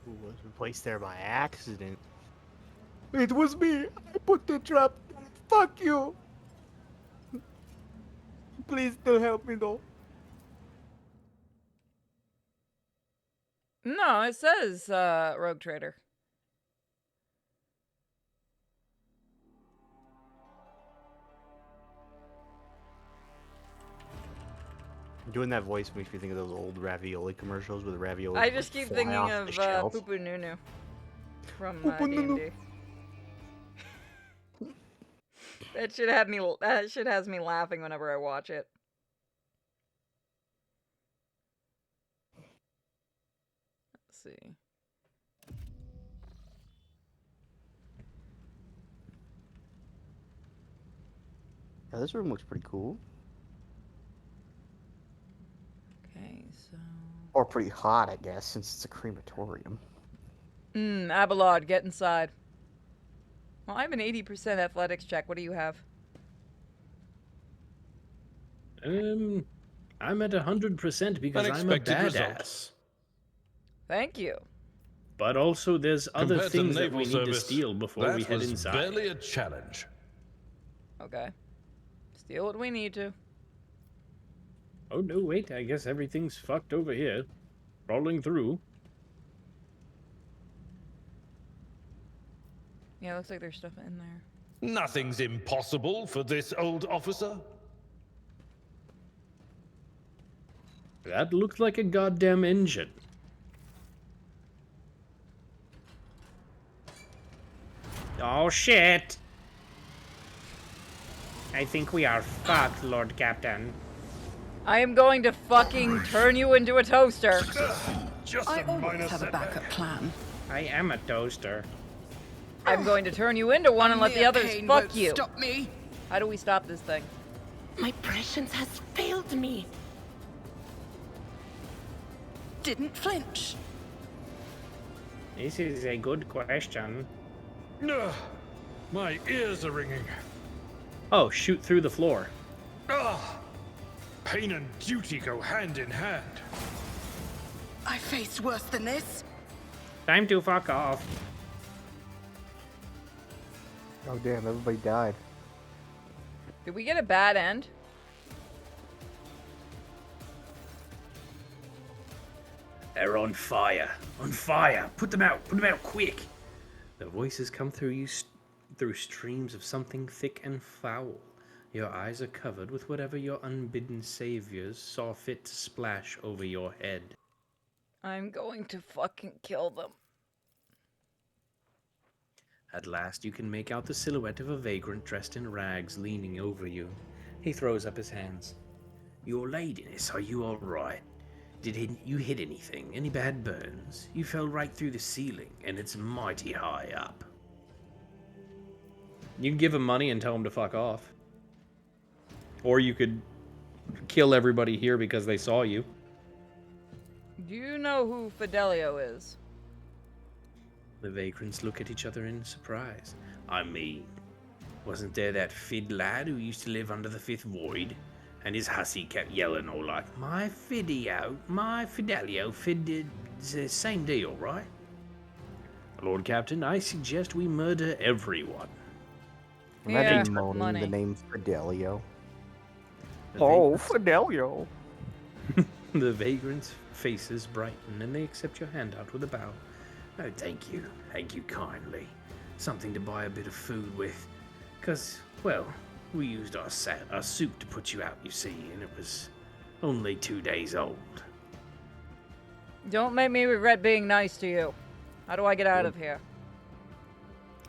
Who was placed there by accident? It was me. I put the trap. Fuck you. Please still help me though. No, it says rogue trader. Doing that voice makes me think of those old ravioli commercials with the ravioli. I just keep thinking of Poo Poo Nunu from D&D. That should has me laughing whenever I watch it. Let's see. Yeah, this room looks pretty cool. Okay, so Or pretty hot, I guess, since it's a crematorium. Abelard, get inside. Well, I have an 80% athletics check. What do you have? I'm at 100% because I'm a Unexpected result. badass. Thank you. But also, there's other Compared to things that naval we need to service, steal before that we head was inside. barely a challenge. Okay. Steal what we need to. Oh no, wait, I guess everything's fucked over here. Rolling through. Yeah, looks like there's stuff in there. Nothing's impossible for this old officer. That looked like a goddamn engine. Oh shit! I think we are fucked, Lord Captain. I am going to fucking turn you into a toaster. Just I a minor always have a setback. backup plan. I am a toaster. I'm going to turn you into one and let the Mere others pain fuck won't you. Stop me. How do we stop this thing? My prescience has failed me. Didn't flinch. This is a good question. Ugh, my ears are ringing. Oh, shoot through the floor. Ugh. Pain and duty go hand in hand. I faced worse than this. Time to fuck off. Oh damn, everybody died. Did we get a bad end? They're on fire. On fire. Put them out. Put them out quick. The voices come through you through streams of something thick and foul. Your eyes are covered with whatever your unbidden saviors saw fit to splash over your head. I'm going to fucking kill them. At last you can make out the silhouette of a vagrant dressed in rags leaning over you. He throws up his hands. Your ladiness, are you all right? Did you hit anything? Any bad burns? You fell right through the ceiling, and it's mighty high up. You can give him money and tell him to fuck off. Or you could kill everybody here because they saw you. Do you know who Fidelio is? The vagrants look at each other in surprise. I mean, wasn't there that Fid lad who used to live under the fifth void? And his hussy kept yelling all like, my Fidelio, same deal, right? Lord Captain, I suggest we murder everyone. Imagine Yeah, moaning the money. name Fidelio. The Oh, vagrants- Fidelio. The vagrants' faces brighten, and they accept your handout with a bow. Oh, thank you kindly. Something to buy a bit of food with. 'Cause, well, we used our soup to put you out, you see, and it was only 2 days old. Don't make me regret being nice to you. How do I get out of here?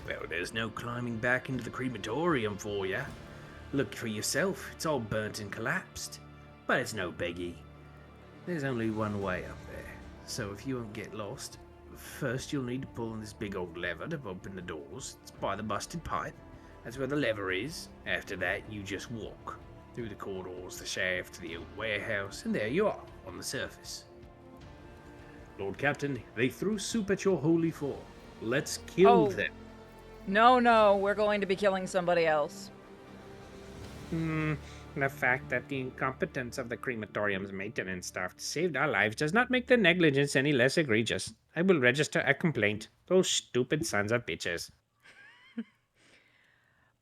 Well, there's no climbing back into the crematorium for you. Look for yourself, it's all burnt and collapsed. But it's no biggie. There's only one way up there, so if you won't get lost, first you'll need to pull on this big old lever to open the doors. It's by the busted pipe. That's where the lever is. After that, you just walk through the corridors, the shaft, to the old warehouse, and there you are, on the surface. Lord Captain, they threw soup at your holy form. Let's kill them. No, we're going to be killing somebody else. The fact that the incompetence of the crematorium's maintenance staff saved our lives does not make their negligence any less egregious. I will register a complaint. Those stupid sons of bitches.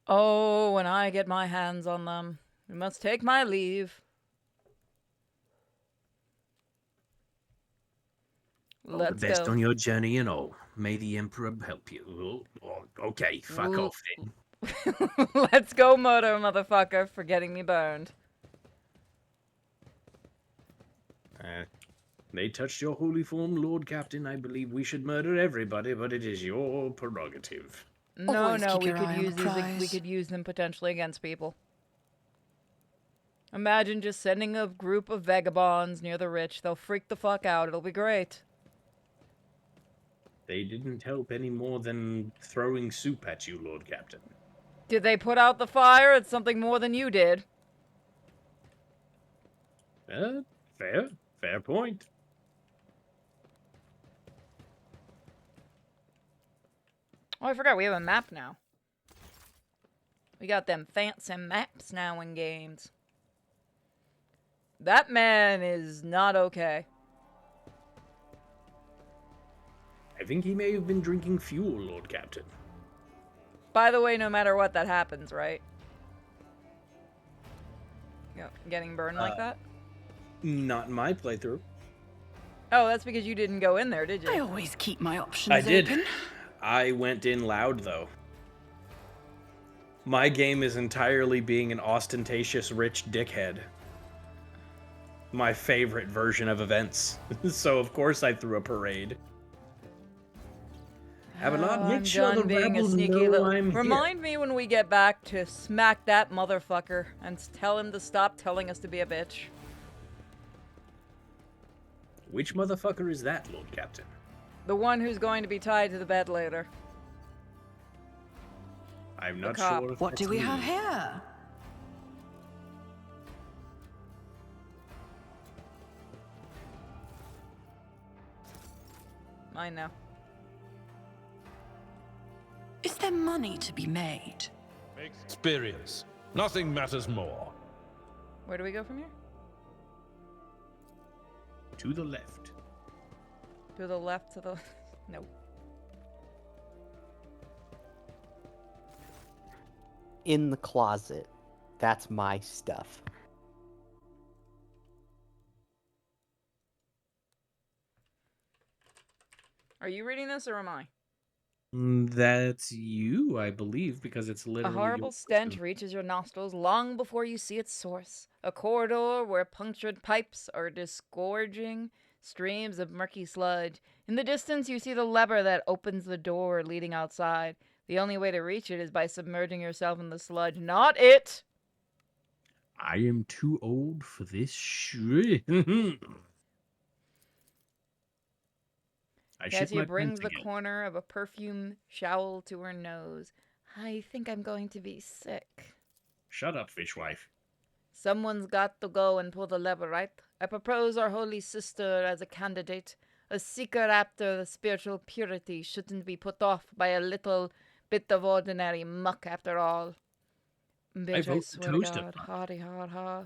Oh, when I get my hands on them, you must take my leave. All Let's the best go. on your journey and all. May the Emperor help you. Okay, fuck off then. Let's go murder, motherfucker, for getting me burned. They touched your holy form, Lord Captain. I believe we should murder everybody, but it is your prerogative. No, Always keep we your could eye on use the these. We prize. could use them potentially against people. Imagine just sending a group of vagabonds near the rich. They'll freak the fuck out. It'll be great. They didn't help any more than throwing soup at you, Lord Captain. Did they put out the fire? It's something more than you did. Fair point. Oh, I forgot we have a map now. We got them fancy maps now in games. That man is not okay. I think he may have been drinking fuel, Lord Captain. By the way, no matter what, that happens, right? You know, getting burned like that? Not in my playthrough. Oh, that's because you didn't go in there, did I you? always keep my options I did. open. I went in loud, though. My game is entirely being an ostentatious rich dickhead. My favorite version of events. So, of course, I threw a parade. Abelard, I'm make sure the done being a rabble sneaky know little... I'm here. Remind me when we get back to smack that motherfucker and tell him to stop telling us to be a bitch. Which motherfucker is that, Lord Captain? The one who's going to be tied to the bed later. I'm not cop. sure if What that's do we me. have here? Mine now. Is there money to be made? Experience. Nothing matters more. Where do we go from here? To the left. To the left, to the... No. In the closet. That's my stuff. Are you reading this or am I? That's you, I believe, because it's A literally horrible your stench person. reaches your nostrils long before you see its source. A corridor where punctured pipes are disgorging streams of murky sludge. In the distance, you see the lever that opens the door leading outside. The only way to reach it is by submerging yourself in the sludge. Not it! I am too old for this shit. I shit Cassia my brings pants the again. corner of a perfume showl to her nose. I think I'm going to be sick. Shut up, fishwife. Someone's got to go and pull the lever, right? I propose our holy sister as a candidate. A seeker after the spiritual purity shouldn't be put off by a little bit of ordinary muck after all. Bitch, I vote swear to toast God. upon. Hardy, hard, ha.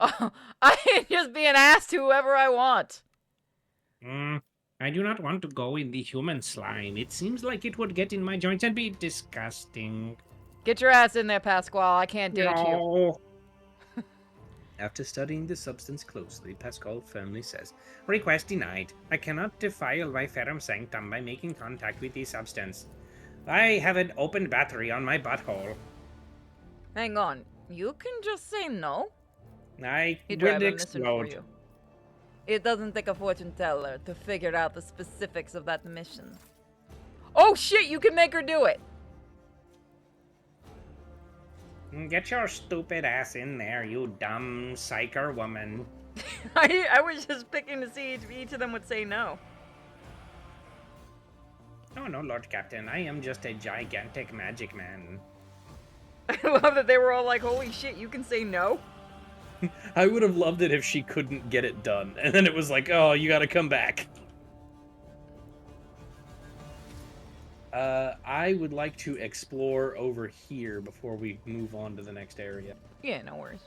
Oh, I can just be an ass to whoever I want. I do not want to go in the human slime. It seems like it would get in my joints and be disgusting. Get your ass in there, Pasquale. I can't date you. No. After studying the substance closely, Pascal firmly says, Request denied. I cannot defile my ferrum sanctum by making contact with the substance. I have an open battery on my butthole. Hang on. You can just say no? I He will drive a mission for explode. you. It doesn't take a fortune teller to figure out the specifics of that mission. Oh shit, you can make her do it! Get your stupid ass in there, you dumb psyker woman. I was just picking to see if each of them would say no. Oh no, Lord Captain, I am just a gigantic magic man. I love that they were all like, holy shit, you can say no? I would have loved it if she couldn't get it done, and then it was like, oh, you gotta come back. I would like to explore over here before we move on to the next area. Yeah, no worries.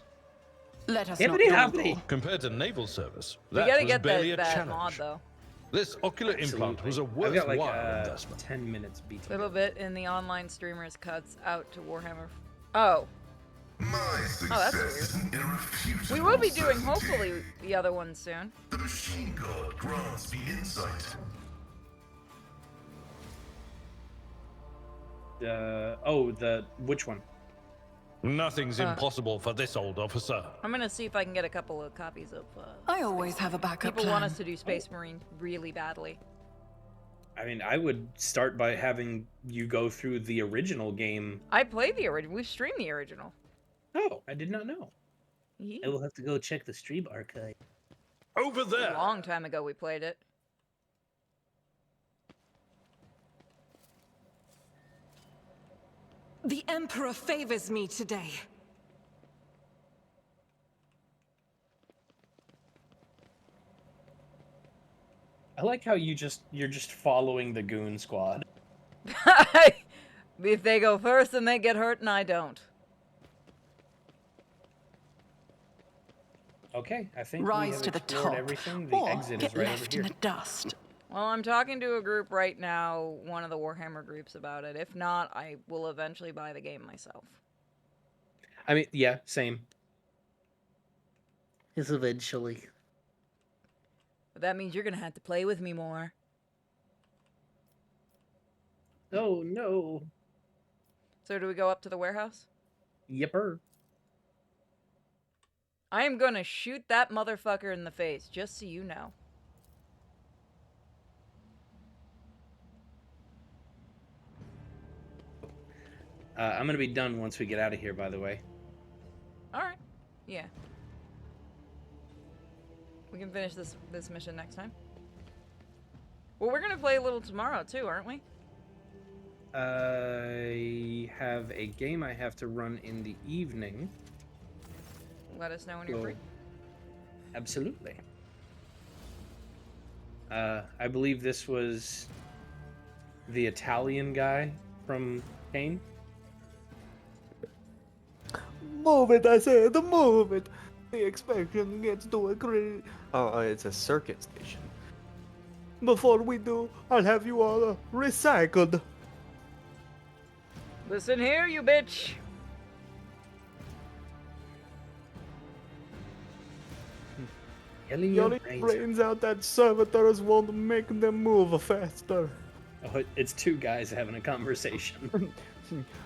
Let us Hippity not hoppity. grumble. Compared to naval service, We that gotta was get barely that, a that challenge. mod, though. This ocular implant was a I've got like worthwhile investment. 10 minutes beat. A little bit in the online streamers cuts out to Warhammer. Oh. My that's success is an irrefutable We will be doing, certainty. hopefully, the other one soon. The machine god grants me insight. Which one? Nothing's impossible for this old officer. I'm gonna see if I can get a couple of copies of, I always have a backup people plan. want us to do Space Marine really badly. I mean, I would start by having you go through the original game. I played the original. We streamed the original. Oh, I did not know. Yeah. I will have to go check the stream archive. Over A there! long time ago we played it. The Emperor favors me today. I like how you're just following the goon squad. If they go first, then they get hurt, and I don't. Okay, I think Rise we have to the explored top, everything. The or exit get is right over left in here. the dust. Well, I'm talking to a group right now, one of the Warhammer groups, about it. If not, I will eventually buy the game myself. I mean, yeah, same. Yes, eventually. But that means you're gonna have to play with me more. Oh no. So do we go up to the warehouse? Yipper. I am gonna shoot that motherfucker in the face, just so you know. I'm gonna be done once we get out of here, by the way. Alright. Yeah. We can finish this mission next time. Well, we're gonna play a little tomorrow, too, aren't we? I have a game I have to run in the evening. Let us know when you're So- free. Absolutely. I believe this was the Italian guy from Kane. Move it, I said, move it. The expansion gets to a great... Oh, it's a circuit station. Before we do, I'll have you all recycled. Listen here, you bitch! Yelling your Yelling brains brains out that servitors won't make them move faster. Oh, it's two guys having a conversation.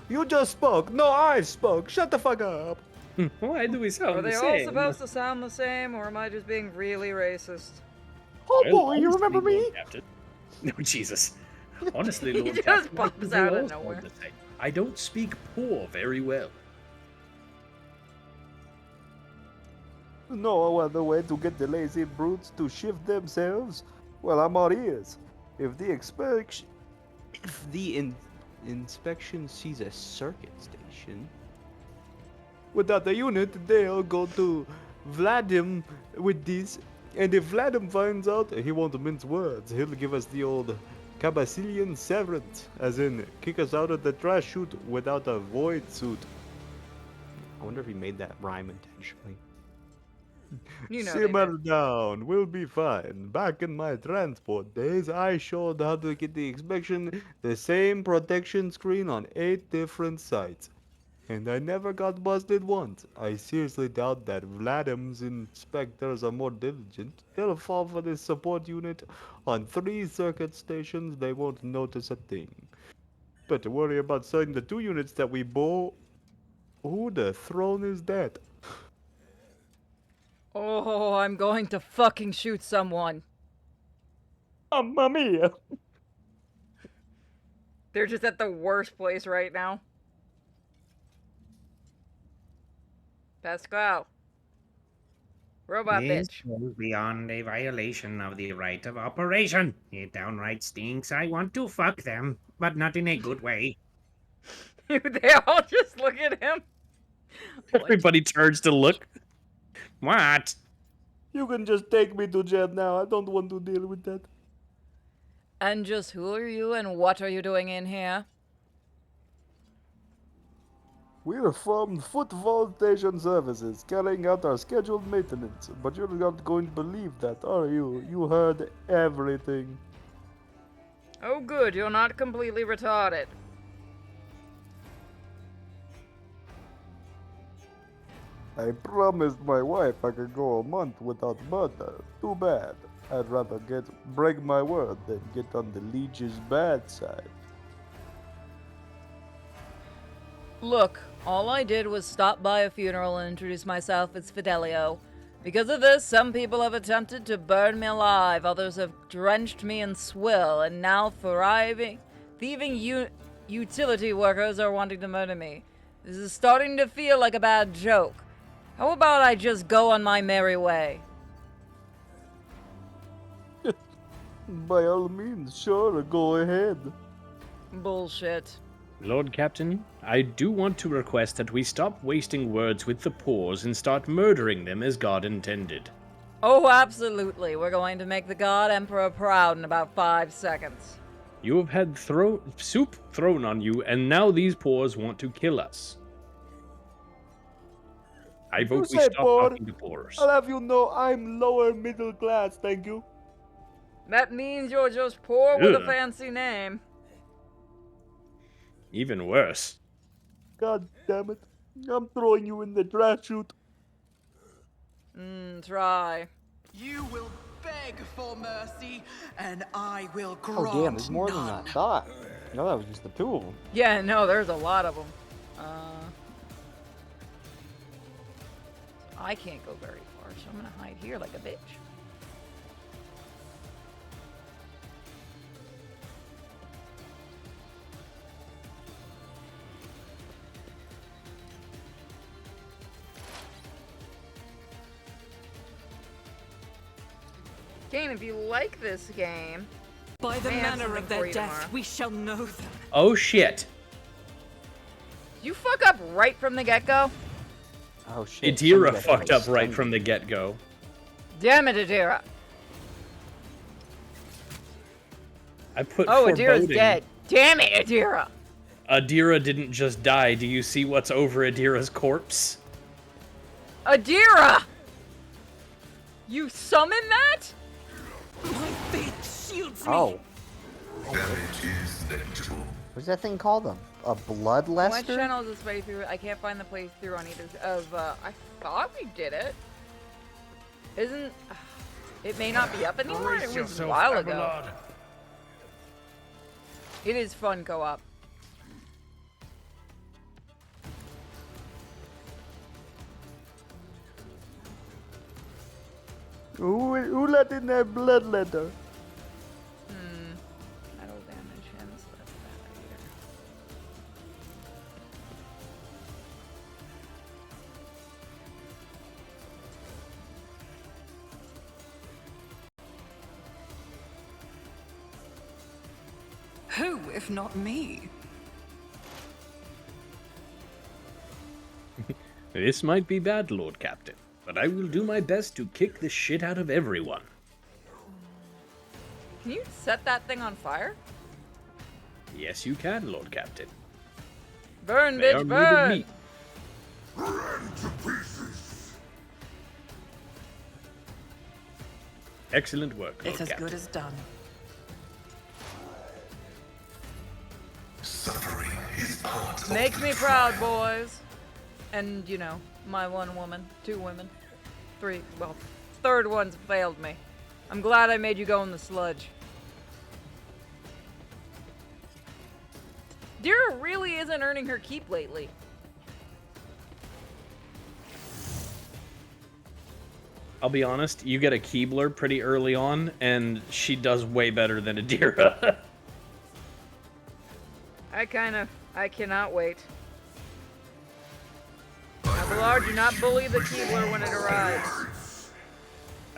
You just spoke. No, I spoke. Shut the fuck up. Why do we sound Are they the all same? supposed to sound the same, or am I just being really racist? Oh Well, boy, you honestly, remember me? Lord Captain. No, Jesus. Honestly, He Lord just Captain, pops they out of all sound nowhere. the same. I don't speak poor very well. No other way to get the lazy brutes to shift themselves? Well, I'm all ears. If the inspection sees a circuit station, without the unit, they'll go to Vladim with this. And if Vladim finds out, he won't mince words. He'll give us the old Cabasilian severance, as in kick us out of the trash chute without a void suit. I wonder if he made that rhyme intentionally. You know they Simmer did. down. We'll be fine. Back in my transport days, I showed how to get the inspection the same protection screen on 8 different sites. And I never got busted once. I seriously doubt that Vladim's inspectors are more diligent. They'll fall for this support unit on 3 circuit stations. They won't notice a thing. Better worry about selling the 2 units that we bought. Who the throne is that? Oh, I'm going to fucking shoot someone. Mamma mia! They're just at the worst place right now. Pascal. Robot This bitch. goes beyond a violation of the right of operation. It downright stinks. I want to fuck them, but not in a good way. They all just look at him. Everybody turns to look. What? You can just take me to jail now. I don't want to deal with that. And just who are you and what are you doing in here? We're from Footfall Station Services, carrying out our scheduled maintenance. But you're not going to believe that, are you? You heard everything. Oh good, you're not completely retarded. I promised my wife I could go a month without butter. Too bad. I'd rather break my word than get on the leech's bad side. Look, all I did was stop by a funeral and introduce myself as Fidelio. Because of this, some people have attempted to burn me alive, others have drenched me in swill, and now thieving utility workers are wanting to murder me. This is starting to feel like a bad joke. How about I just go on my merry way? By all means, sure, go ahead. Bullshit. Lord Captain, I do want to request that we stop wasting words with the poors and start murdering them as God intended. Oh, absolutely. We're going to make the God Emperor proud in about 5 seconds. You have had soup thrown on you, and now these poors want to kill us. I vote we stop talking to poors. I'll have you know I'm lower middle class, thank you. That means you're just poor with a Ugh. fancy name. Even worse. God damn it. I'm throwing you in the trash chute. Try. You will beg for mercy, and I will grant Oh damn, there's more than none. I thought. No, that was just the 2 of them. Yeah, no, there's a lot of them. I can't go very far, so I'm gonna hide here like a bitch. Kane, if you like this game, By the may have manner something of for their you death, tomorrow. we shall know them. Oh shit. You fuck up right from the get-go? Oh shit. Adira somebody fucked got up right stunned. from the get-go. Damn it, Adira. I put Oh, foreboding. Adira's dead. Damn it, Adira. Adira didn't just die. Do you see what's over Adira's corpse? Adira! You summoned that? My faith shields me. Oh. Damage is negligible. What's that thing called? A blood What lester? channel is this playthrough? I can't find the playthrough on either of, I thought we did it. Isn't... It may not be up anymore? It was a while ago. It is fun co-op. Who let in that blood letter? Metal damage and stuff back here. Who, if not me? This might be bad, Lord Captain, but I will do my best to kick the shit out of everyone. Can you set that thing on fire? Yes, you can, Lord Captain. Burn, They are bitch, made of burn! meat. Excellent work, Lord It's as Captain. good as done. Suffering is part of Makes the me proud, boys. And, you know, my one woman, 2 women, 3, well, third one's failed me. I'm glad I made you go in the sludge. Dira really isn't earning her keep lately. I'll be honest, you get a Keebler pretty early on, and she does way better than Adira. I cannot wait. Avalar, do not bully the Keebler when it arrives.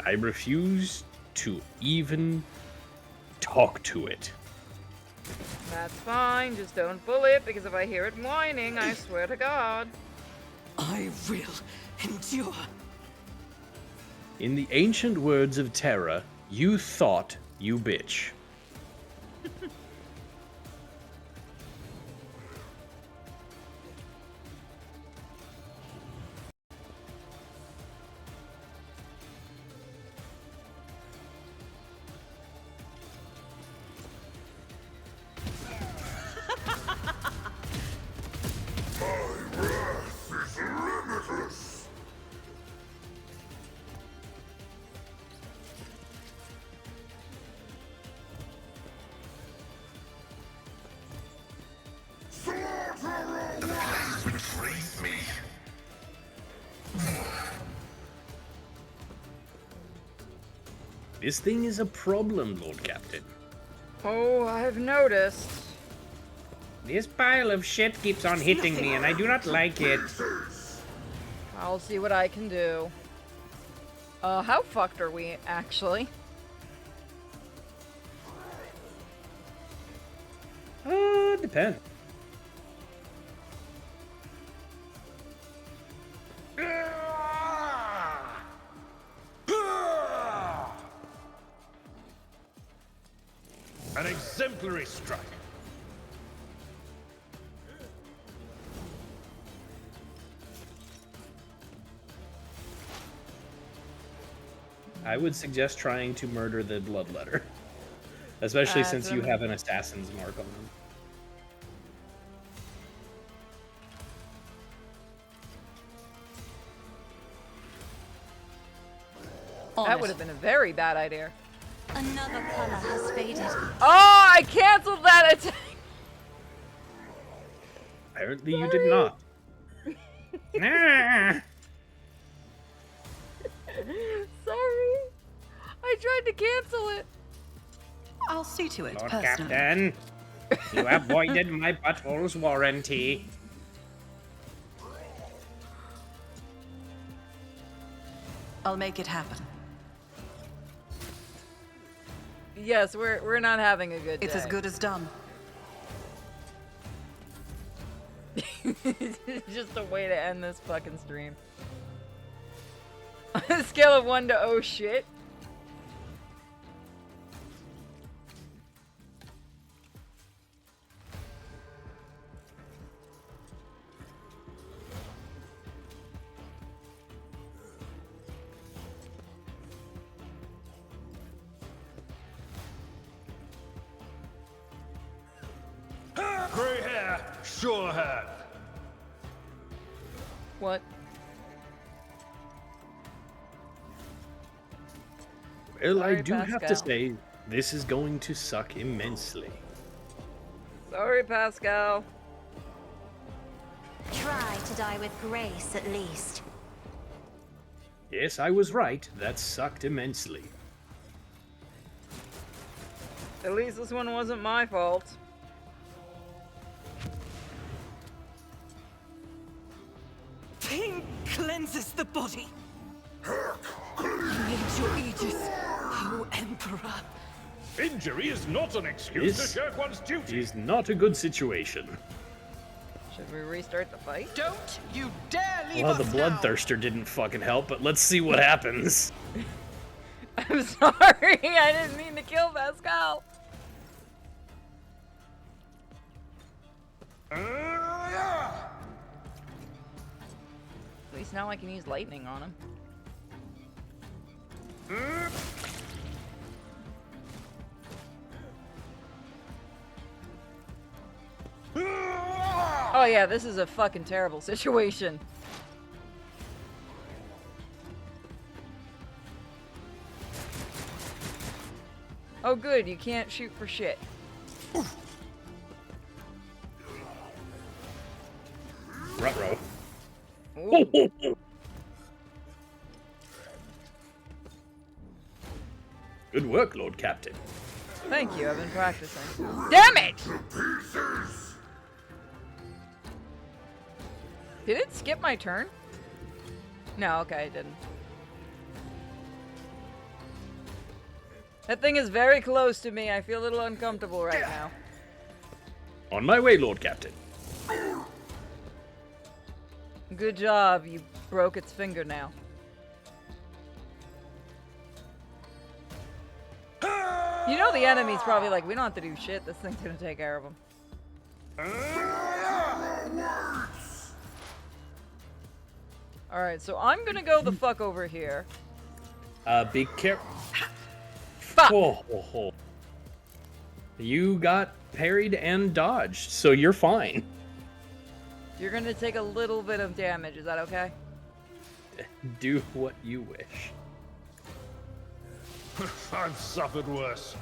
I refuse to even talk to it. That's fine, just don't bully it, because if I hear it whining, I swear to God. I will endure. In the ancient words of Terra, you thought, you bitch. betrays me. This thing is a problem, Lord Captain. Oh, I've noticed. This pile of shit keeps on hitting me, and I do not like it. I'll see what I can do. How fucked are we, actually? Depends. An exemplary strike. I would suggest trying to murder the bloodletter. Especially since you have an assassin's mark on them. That would have been a very bad idea. Another color has faded. Oh, I canceled that attack! Apparently you did not. Ah! Sorry. I tried to cancel it. I'll see to it Lord personally. Captain, you avoided my butthole's warranty. I'll make it happen. Yes, we're not having a good day. It's as good as done. Just a way to end this fucking stream. On a scale of 1 to oh shit. Grey hair, sure have. What? Well, I Sorry, do have to Pascal. say, this is going to suck immensely. Sorry, Pascal. Try to die with grace, at least. Yes, I was right. That sucked immensely. At least this one wasn't my fault. Pain cleanses the body. Need your aegis, O Emperor. Injury is not an excuse This to shirk one's duty. is not a good situation. Should we restart the fight? Don't you dare leave Well, us the now. bloodthirster didn't fucking help, but let's see what happens. I'm sorry, I didn't mean to kill Pascal. At least now I can use lightning on him. Oh yeah, this is a fucking terrible situation. Oh good, you can't shoot for shit. Ruh-roh. Ooh. Good work, Lord Captain. Thank you, I've been practicing. Damn it! Did it skip my turn? No, okay, it didn't. That thing is very close to me. I feel a little uncomfortable right now. On my way, Lord Captain. Good job, you broke its fingernail. You know the enemy's probably like, we don't have to do shit, this thing's gonna take care of them. Alright, so I'm gonna go the fuck over here. Be careful. Fuck! Oh. You got parried and dodged, so you're fine. You're gonna take a little bit of damage, is that okay? Do what you wish. I've suffered worse.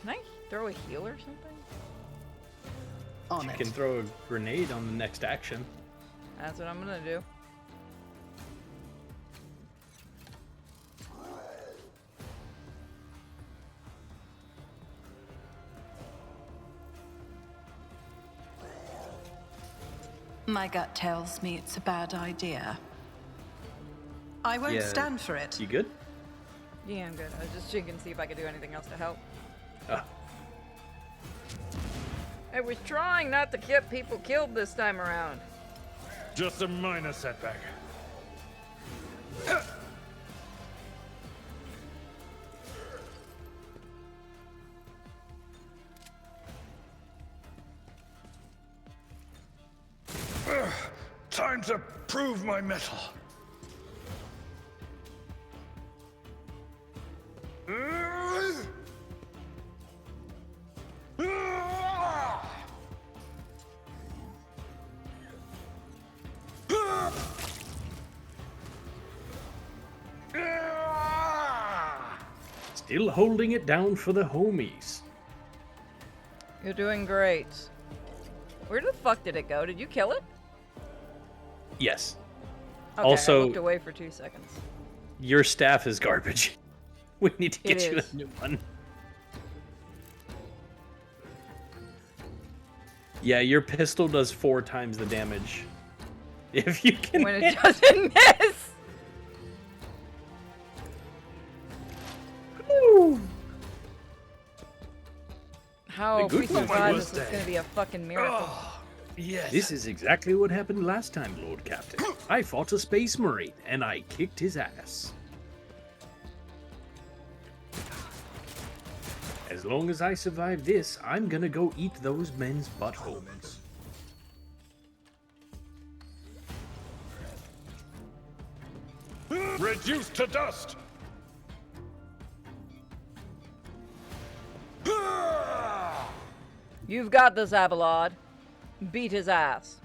Can I throw a heal or something? You can throw a grenade on the next action. That's what I'm gonna do. My gut tells me it's a bad idea. I won't Yeah. stand for it. You good? Yeah, I'm good. I was just checking to see if I could do anything else to help. I was trying not to get people killed this time around. Just a minor setback. Time to prove my mettle. Still holding it down for the homies. You're doing great. Where the fuck did it go? Did you kill it? Yes. Okay, Also, I looked away for 2 seconds. your staff is garbage. We need to get It you is. a new one. Yeah, your pistol does 4 times the damage. If you can When hit. it doesn't miss! How if we good one. survive this, it's gonna be a fucking miracle. Yes. This is exactly what happened last time, Lord Captain. I fought a space marine, and I kicked his ass. As long as I survive this, I'm gonna go eat those men's buttholes. Reduced to dust. You've got this, Abelard. Beat his ass.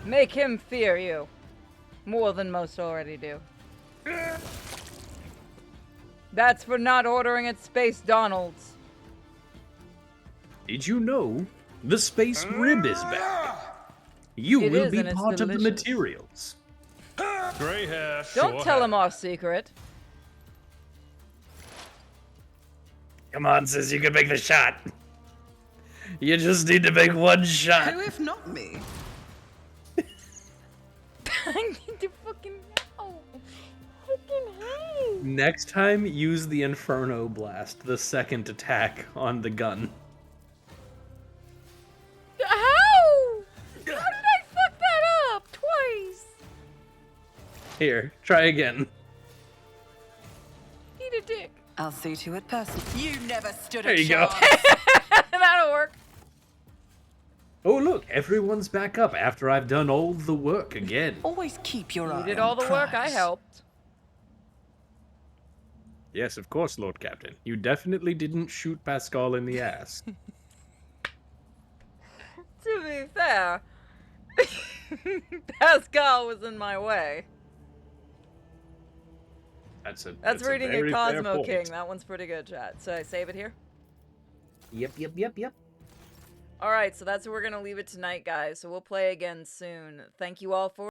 Make him fear you. More than most already do. That's for not ordering at Space Donald's. Did you know the space rib is back? You It will is, be and it's part of the delicious. materials. Gray hair. Don't sure tell hat. him our secret. Come on, sis, you can make the shot. You just need to make one shot. Who if not me? I need to fucking know. Fucking hell. Next time, use the Inferno Blast, the second attack on the gun. How? How did I fuck that up twice? Here, try again. Eat a dick. I'll see to it personally. You never stood There a you go. chance. That'll work. Oh, look, everyone's back up after I've done all the work again. Always keep your eye You did on all the work. I prize. helped. Yes, of course, Lord Captain. You definitely didn't shoot Pascal in the ass. To be fair, Pascal was in my way. That's That's a reading a very fair Cosmo point. King. That one's pretty good, chat. So I save it here? Yep. Alright, so that's where we're gonna leave it tonight, guys. So we'll play again soon. Thank you all for